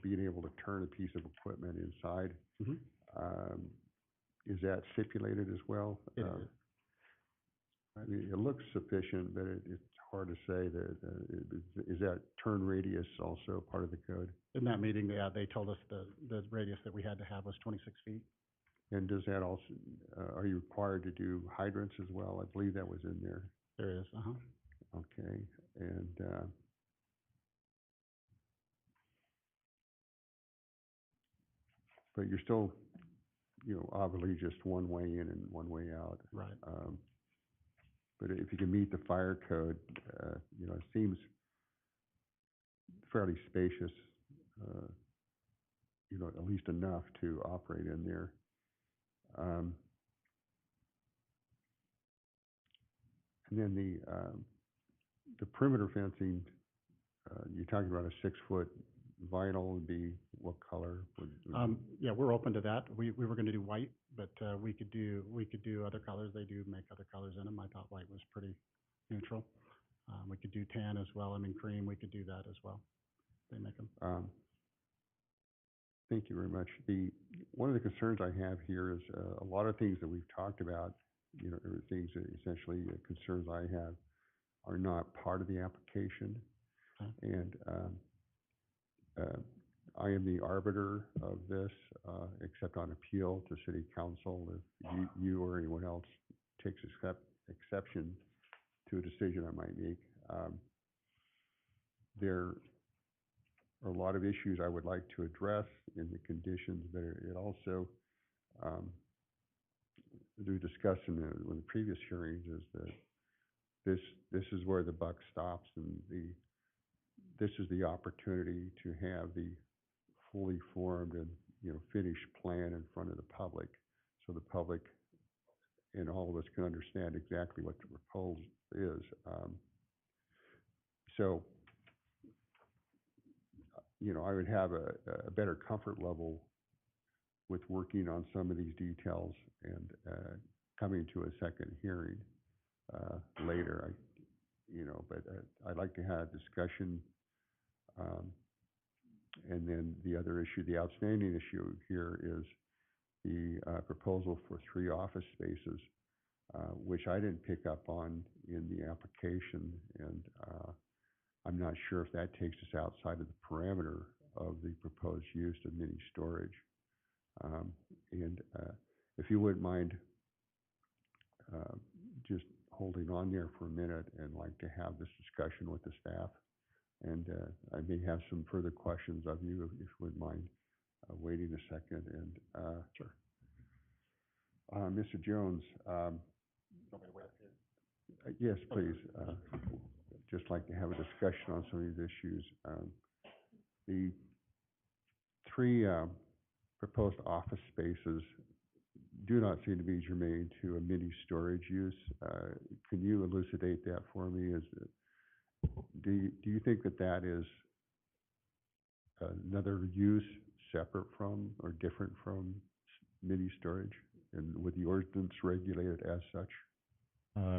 being able to turn a piece of equipment inside. Mm-hmm. Is that stipulated as well? It is. I mean, it looks sufficient, but it's hard to say that, is that turn radius also part of the code? In that meeting, yeah, they told us the radius that we had to have was 26 feet. And does that also, are you required to do hydrants as well? I believe that was in there. There is, Okay, and, but you're still, obviously just one way in and one way out. Right. But if you can meet the fire code, it seems fairly spacious, at least enough to operate in there. And then the perimeter fencing, you're talking about a 6-foot vinyl would be what color? Yeah, we're open to that. We were gonna do white, but we could do other colors. They do make other colors in them. I thought white was pretty neutral. We could do tan as well. I mean, cream, we could do that as well. They make them. Thank you very much. One of the concerns I have here is a lot of things that we've talked about, things that essentially concerns I have are not part of the application. Okay. And I am the arbiter of this, except on appeal to city council. If you or anyone else takes exception to a decision I might make. There are a lot of issues I would like to address in the conditions, but it also, as we discussed in the previous hearings, is that this is where the buck stops, and this is the opportunity to have the fully formed and, finished plan in front of the public, so the public and all of us can understand exactly what the proposal is. So, I would have a better comfort level with working on some of these details and coming to a second hearing later. But I'd like to have discussion. And then the other issue, the outstanding issue here is the proposal for 3 office spaces, which I didn't pick up on in the application, and I'm not sure if that takes us outside of the parameter of the proposed use of mini storage. And if you wouldn't mind just holding on there for a minute, and like to have this discussion with the staff. And I may have some further questions of you, if you wouldn't mind waiting a second. And sure. Mr. Jones, yes, please. Just like to have a discussion on some of these issues. The 3 proposed office spaces do not seem to be germane to a mini storage use. Can you elucidate that for me? Do you think that is another use separate from or different from mini storage, and would the ordinance regulate it as such?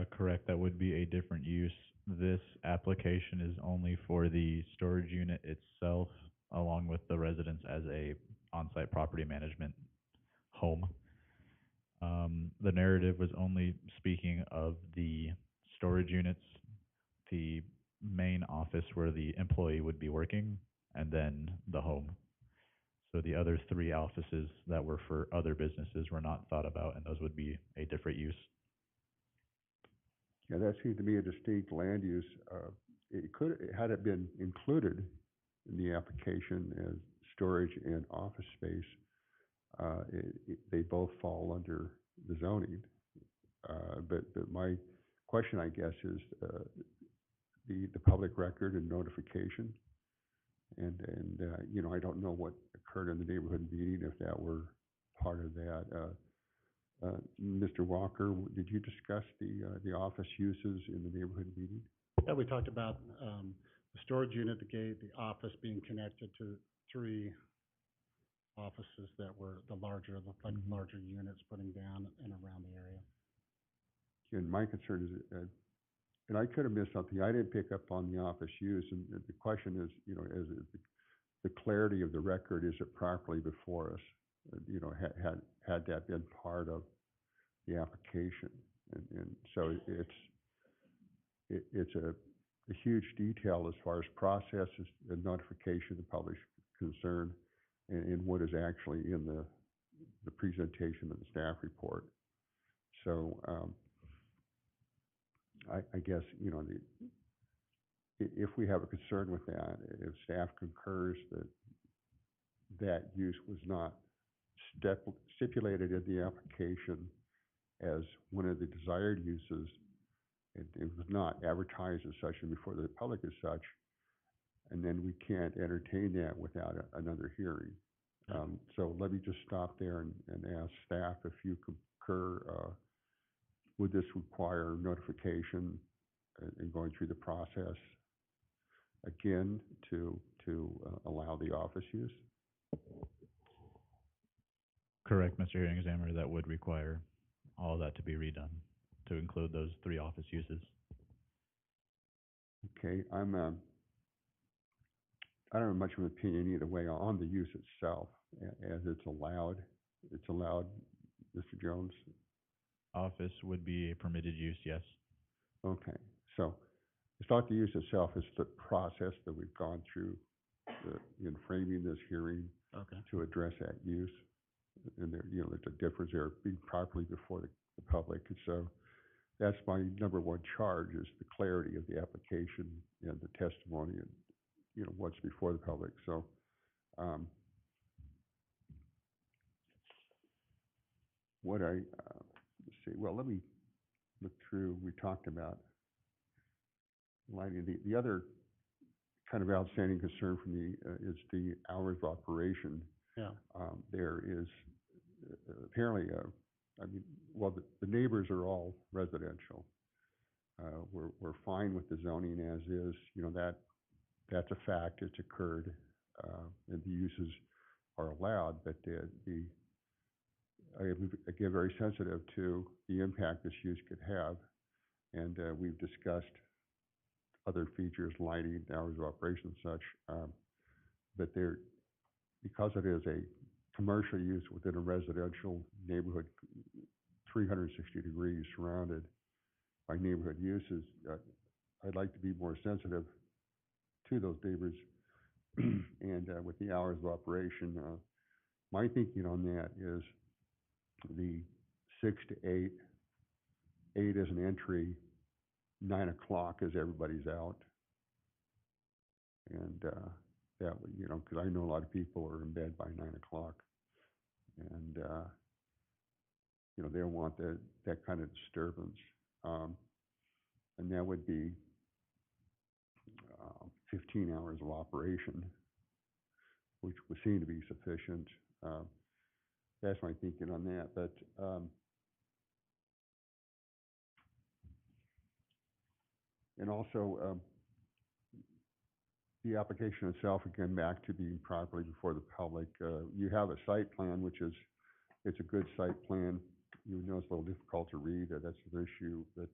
Correct, that would be a different use. This application is only for the storage unit itself, along with the residence as a on-site property management home. The narrative was only speaking of the storage units, the main office where the employee would be working, and then the home. So the other 3 offices that were for other businesses were not thought about, and those would be a different use. Yeah, that seemed to be a distinct land use. Had it been included in the application as storage and office space, they both fall under the zoning. But my question, I guess, is the public record and notification. And I don't know what occurred in the neighborhood meeting, if that were part of that. Mr. Walker, did you discuss the office uses in the neighborhood meeting? Yeah, we talked about the storage unit, the gate, the office being connected to 3 offices that were the larger units putting down and around the area. And my concern is, and I could have missed something, I didn't pick up on the office use, and the question is, is it the clarity of the record, is it properly before us? Had that been part of the application? And so it's a huge detail as far as processes and notification of the public concern, and what is actually in the presentation of the staff report. So I guess, if we have a concern with that, if staff concurs that use was not stipulated in the application as one of the desired uses, it was not advertised as such and before the public as such, and then we can't entertain that without another hearing. So let me just stop there and ask staff if you concur. Would this require notification and going through the process again to allow the office use? Correct, Mr. Hearing Examiner, that would require all of that to be redone to include those 3 office uses. Okay, I don't have much of an opinion either way on the use itself, as it's allowed. It's allowed, Mr. Jones? Office would be a permitted use, yes. Okay, so it's not the use itself, it's the process that we've gone through in framing this hearing to address that use. And there's a difference there, being properly before the public. And so that's my number one charge, is the clarity of the application and the testimony and, what's before the public. So, let's see, well, let me look through, we talked about lighting. The other kind of outstanding concern for me is the hours of operation. Yeah. There is apparently, well, the neighbors are all residential. We're fine with the zoning as is, that's a fact, it's occurred, and the uses are allowed, but I am, again, very sensitive to the impact this use could have, and we've discussed other features, lighting, hours of operation and such, but because it is a commercial use within a residential neighborhood, 360 degrees surrounded by neighborhood uses, I'd like to be more sensitive to those neighbors. And with the hours of operation, my thinking on that is the 6 to 8, 8 is an entry, 9 o'clock is everybody's out. And that would, because I know a lot of people are in bed by 9 o'clock. And, they don't want that kind of disturbance. And that would be 15 hours of operation, which would seem to be sufficient. That's my thinking on that. But and also the application itself, again, back to being properly before the public. You have a site plan, it's a good site plan. You know it's a little difficult to read. That's an issue. But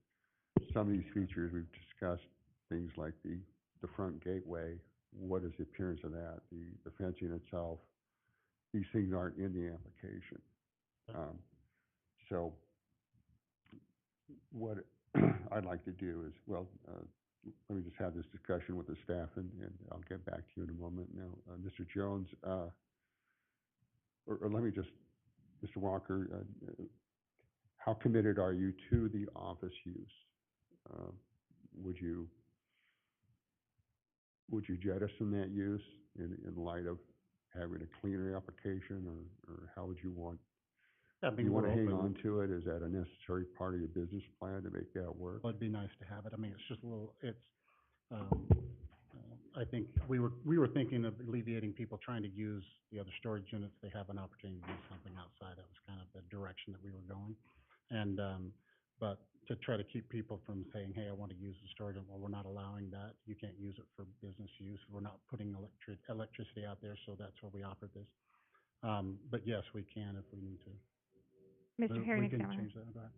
some of these features we've discussed, things like the front gateway, what is the appearance of that, the fencing itself, these things aren't in the application. So what I'd like to do is, well, let me just have this discussion with the staff, and I'll get back to you in a moment. Now, Mr. Jones, or let me just, Mr. Walker, how committed are you to the office use? Would you jettison that use in light of having a cleaner application, or how would you want? Do you want to hang on to it? Is that a necessary part of your business plan to make that work? Well, it'd be nice to have it. I mean, it's just a little, I think we were thinking of alleviating people trying to use the other storage units. They have an opportunity to do something outside. That was kind of the direction that we were going. And, but to try to keep people from saying, hey, I want to use the storage unit, well, we're not allowing that. You can't use it for business use. We're not putting electricity out there, so that's why we offered this. But yes, we can if we need to. Mr. Herring, We can change that. Go ahead.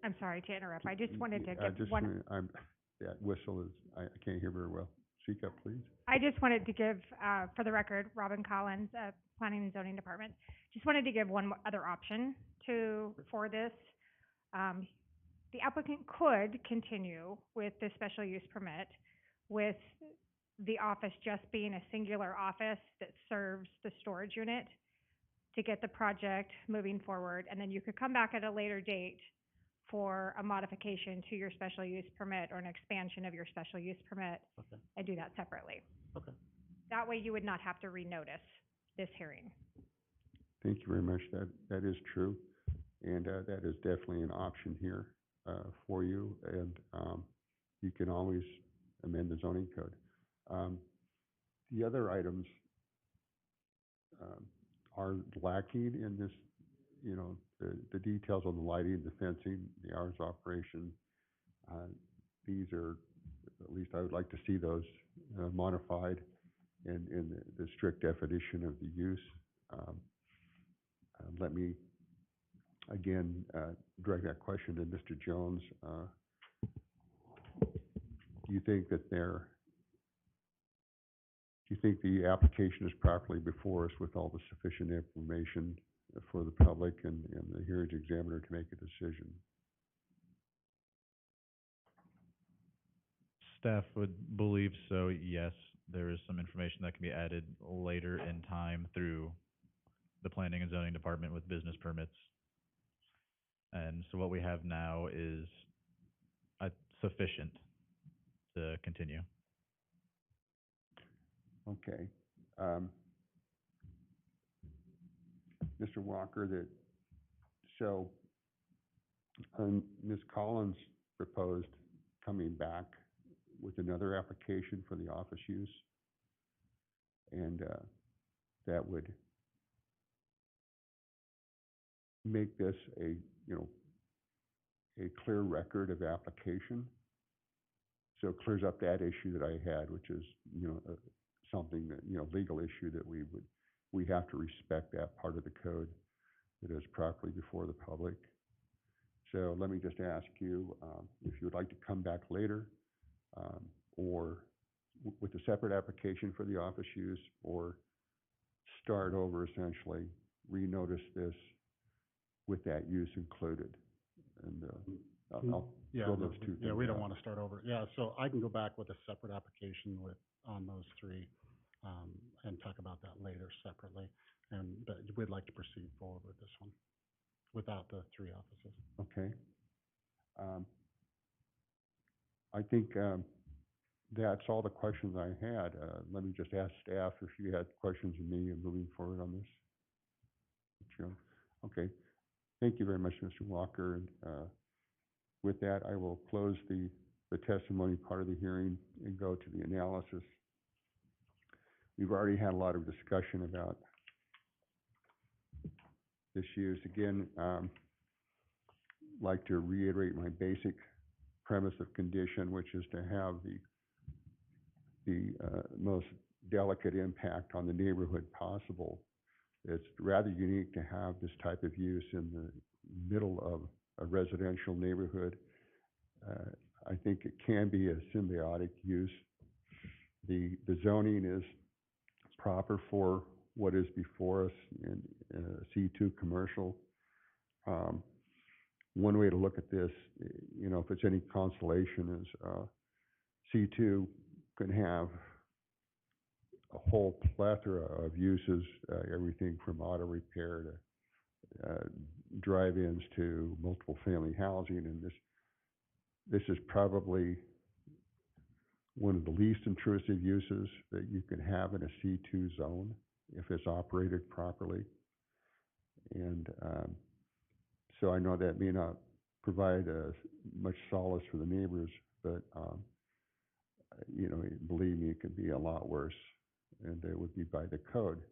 I'm sorry to interrupt. I just wanted to give Just one. that whistle is, I can't hear very well. Speak up, please. I just wanted to give, for the record, Robin Collins, Planning and Zoning Department, just wanted to give one other option for this. The applicant could continue with the special use permit with the office just being a singular office that serves the storage unit to get the project moving forward, and then you could come back at a later date for a modification to your special use permit or an expansion of your special use permit. Okay. And do that separately. Okay. That way you would not have to renotice this hearing. Thank you very much. That is true, and that is definitely an option here for you, and you can always amend the zoning code. The other items are lacking in this, the details on the lighting, the fencing, the hours of operation. These are, at least I would like to see those modified in the strict definition of the use. Let me, again, direct that question to Mr. Jones. Do you think the application is properly before us with all the sufficient information for the public and the hearings examiner to make a decision? Staff would believe so, yes. There is some information that can be added later in time through the planning and zoning department with business permits. And so what we have now is sufficient to continue. Okay. Mr. Walker, so, Ms. Collins proposed coming back with another application for the office use. And, that would make this a clear record of application. So it clears up that issue that I had, which is, something that, legal issue that we have to respect that part of the code that is properly before the public. So let me just ask you, if you would like to come back later, or with a separate application for the office use, or start over essentially, renotice this with that use included. And, I'll Yeah, throw those two things yeah, we don't out. want to start over. Yeah, so I can go back with a separate application on those three, and talk about that later separately. But we'd like to proceed forward with this one, without the three offices. Okay. I think, that's all the questions I had. Let me just ask staff if you had questions of me and moving forward on this. Sure. Okay. Thank you very much, Mr. Walker. And, with that, I will close the testimony part of the hearing and go to the analysis. We've already had a lot of discussion about this use. Again, like to reiterate my basic premise of condition, which is to have the most delicate impact on the neighborhood possible. It's rather unique to have this type of use in the middle of a residential neighborhood. I think it can be a symbiotic use. The zoning is proper for what is before us in C2 commercial. One way to look at this, if it's any consolation, is C2 can have a whole plethora of uses, everything from auto repair to drive-ins to multiple family housing, and this is probably one of the least intrusive uses that you can have in a C2 zone if it's operated properly. And so I know that may not provide much solace for the neighbors, but believe me, it could be a lot worse, and it would be by the code.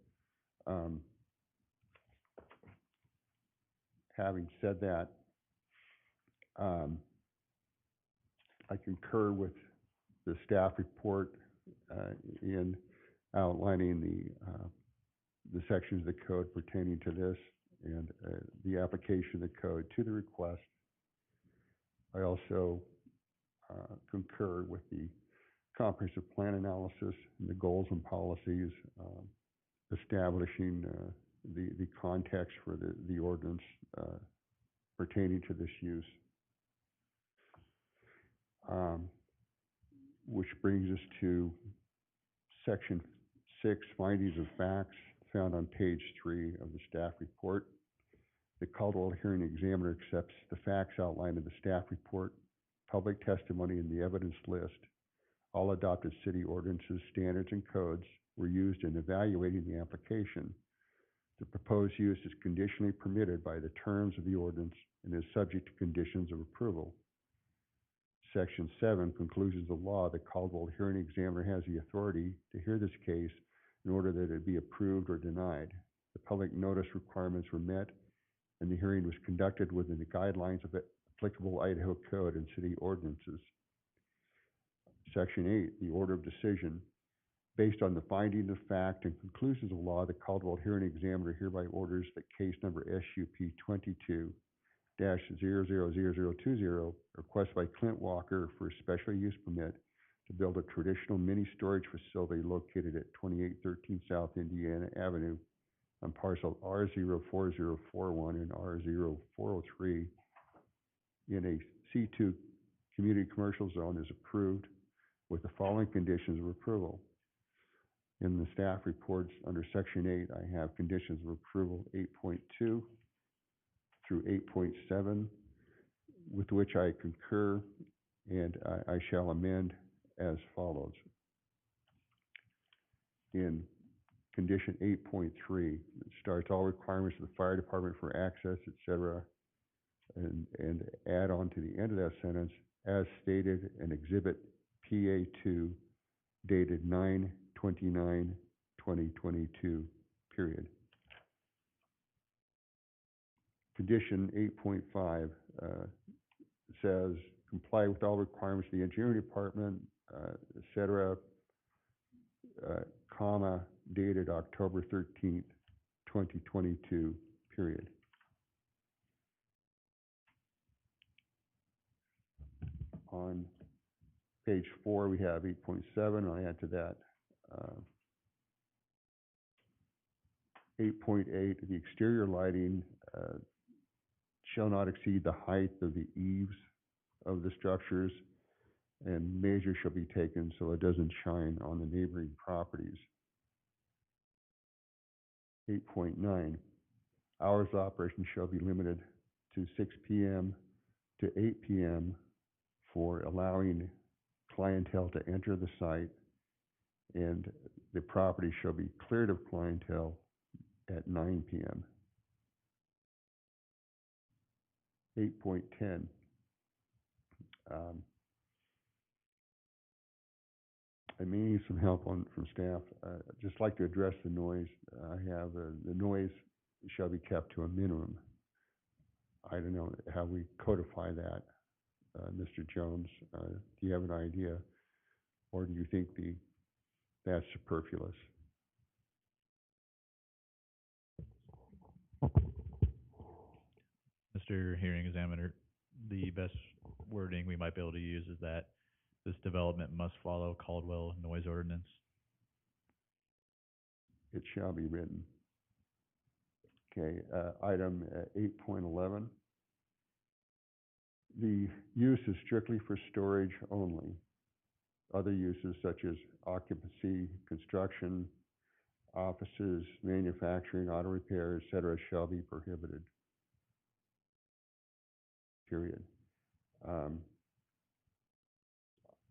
Having said that, I concur with the staff report in outlining the sections of the code pertaining to this and the application of the code to the request. I also concur with the comprehensive plan analysis and the goals and policies establishing the context for the ordinance pertaining to this use. Which brings us to section 6, findings of facts, found on page 3 of the staff report. The Caldwell hearing examiner accepts the facts outlined in the staff report, public testimony, and the evidence list. All adopted city ordinances, standards, and codes were used in evaluating the application. The proposed use is conditionally permitted by the terms of the ordinance and is subject to conditions of approval. Section 7, conclusions of law. The Caldwell hearing examiner has the authority to hear this case in order that it be approved or denied. The public notice requirements were met, and the hearing was conducted within the guidelines of applicable Idaho code and city ordinances. Section 8, the order of decision. Based on the findings of fact and conclusions of law, the Caldwell hearing examiner hereby orders that case number SUP 22-000020, request by Clint Walker for a special use permit to build a traditional mini storage facility located at 2813 South Indiana Avenue on parcel R04041 and R0403 in a C2 community commercial zone is approved with the following conditions of approval. In the staff reports under section 8, I have conditions of approval 8.2 through 8.7, with which I concur, I shall amend as follows. In condition 8.3, it starts all requirements of the fire department for access, et cetera, and add on to the end of that sentence, as stated in Exhibit PA2 dated 9/29/2022, period. Condition 8.5 says comply with all requirements of the engineering department, et cetera, comma, dated October 13th, 2022, period. On page 4, we have 8.7. I'll add to that 8.8. The exterior lighting shall not exceed the height of the eaves of the structures, and measures shall be taken so it doesn't shine on the neighboring properties. 8.9. Hours of operation shall be limited to 6 p.m. to 8 p.m. for allowing clientele to enter the site, and the property shall be cleared of clientele at 9 p.m. 8.10. I may need some help from staff. I'd just like to address the noise. I have the noise shall be kept to a minimum. I don't know how we codify that, Mr. Jones. Do you have an idea, or do you think that's superfluous? Mr. Hearing Examiner, the best wording we might be able to use is that this development must follow Caldwell noise ordinance. It shall be written. Okay, item 8.11. The use is strictly for storage only. Other uses such as occupancy, construction, offices, manufacturing, auto repair, et cetera, shall be prohibited. Period.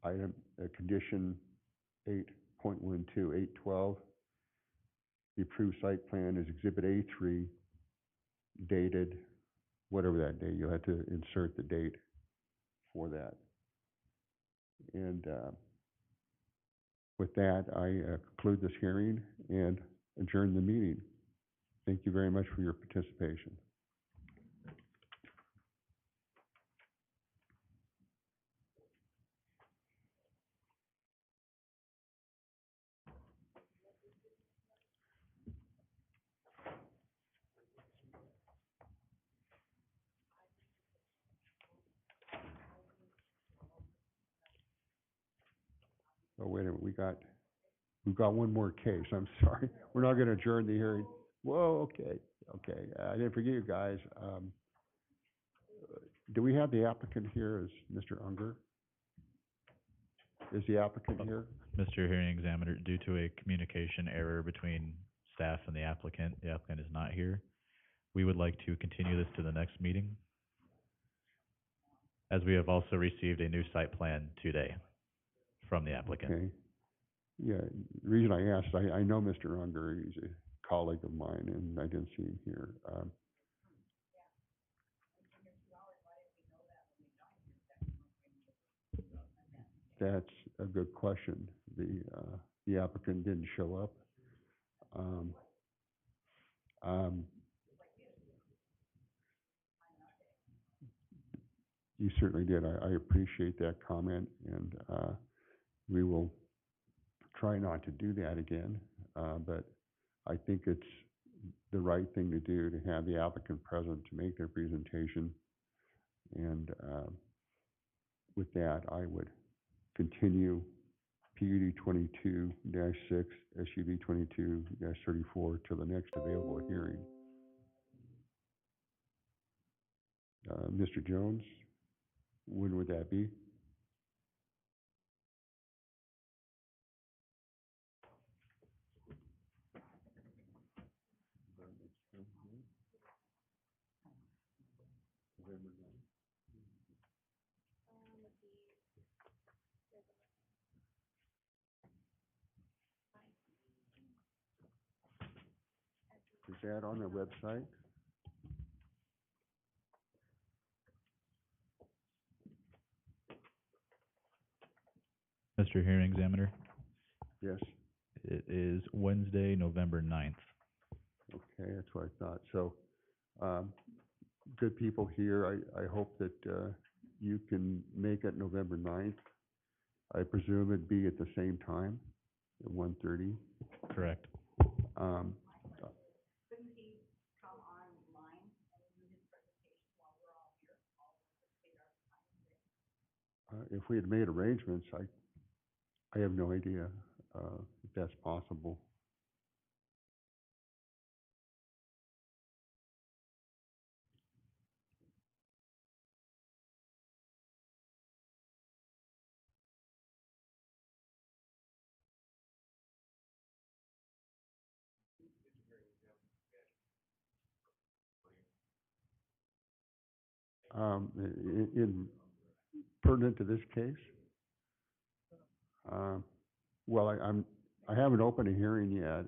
Item, condition 8.12, 8.12. The approved site plan is Exhibit A3, dated, whatever that date, you'll have to insert the date for that. And with that, I conclude this hearing and adjourn the meeting. Thank you very much for your participation. Oh, wait a minute, we've got one more case. I'm sorry. We're not going to adjourn the hearing. Whoa, okay. I didn't forget you guys. Do we have the applicant here as Mr. Unger? Is the applicant here? Mr. Hearing Examiner, due to a communication error between staff and the applicant is not here. We would like to continue this to the next meeting, as we have also received a new site plan today from the applicant. Okay. Yeah, the reason I asked, I know Mr. Unger, he's a colleague of mine, and I didn't see him here. That's a good question. The applicant didn't show up. You certainly did. I appreciate that comment, and we will try not to do that again. But I think it's the right thing to do to have the applicant present to make their presentation. And with that, I would continue PUD 22-6, SUV 22-34 to the next available hearing. Mr. Jones, when would that be? that on the website? Mr. Hearing Examiner, Yes, it is Wednesday, November 9th. okay, that's what I thought. So, good people here. I hope that, you can make it November 9th. I presume it'd be at the same time, at 1:30. Correct. Um, if we had made arrangements, I have no idea, if that's possible. In pertinent to this case, well, I haven't opened a hearing yet.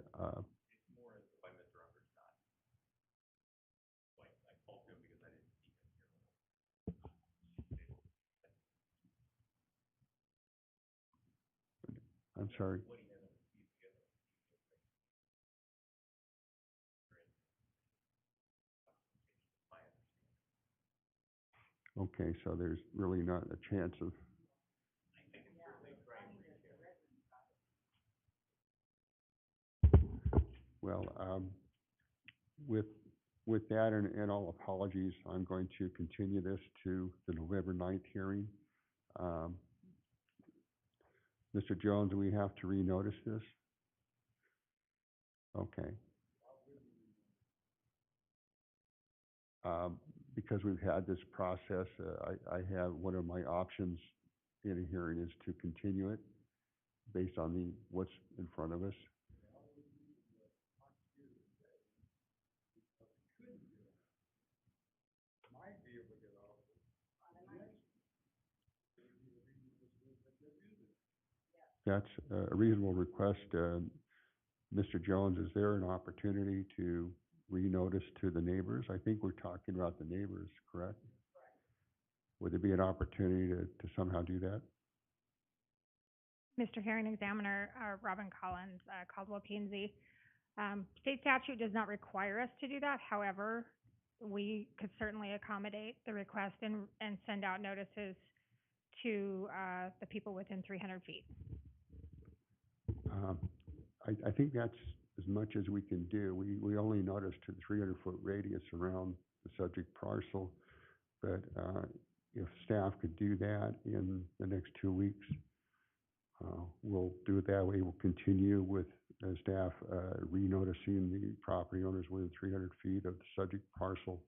I'm sorry. Okay, so there's really not a chance of. Well, with, with that and all apologies, I'm going to continue this to the November 9th hearing. Mr. Jones, do we have to renotice this? Okay. Because we've had this process, I have, one of my options in a hearing is to continue it based on what's in front of us. That's a reasonable request. Mr. Jones, is there an opportunity to renotice to the neighbors? I think we're talking about the neighbors, correct? Would there be an opportunity to somehow do that? Mr. Hearing Examiner, Robin Collins, Caldwell, P&Z. State statute does not require us to do that. However, we could certainly accommodate the request and send out notices to the people within 300 feet. I think that's as much as we can do. We only notice to the 300-foot radius around the subject parcel, but if staff could do that in the next 2 weeks, we'll do it that way. We'll continue with staff renoticing the property owners within 300 feet of the subject parcel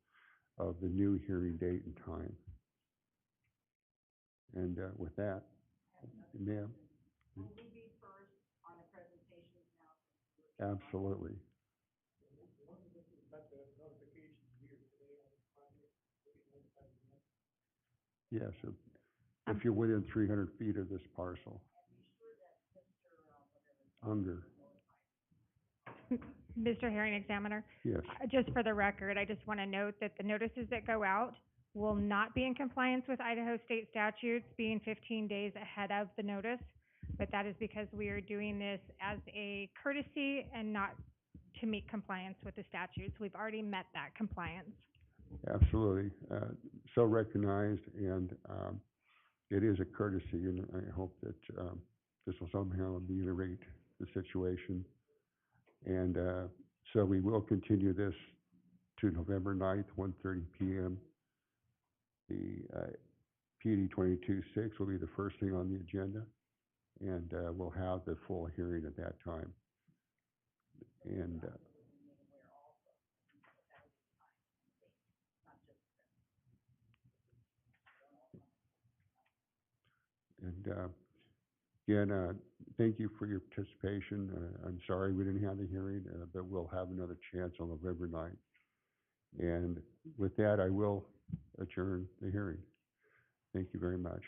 of the new hearing date and time. And with that, ma'am. Absolutely. Yes, if you're within 300 feet of this parcel. Unger. Mr. Hearing Examiner? Yes. Just for the record, I just want to note that the notices that go out will not be in compliance with Idaho state statutes, being 15 days ahead of the notice. But that is because we are doing this as a courtesy and not to meet compliance with the statutes. We've already met that compliance. Absolutely. So recognized, and it is a courtesy, and I hope that this will somehow ameliorate the situation. And so we will continue this to November 9th, 1:30 p.m. The PD 22-6 will be the first thing on the agenda, and we'll have the full hearing at that time. And again, thank you for your participation. I'm sorry we didn't have the hearing, but we'll have another chance on November 9th. And with that, I will adjourn the hearing. Thank you very much.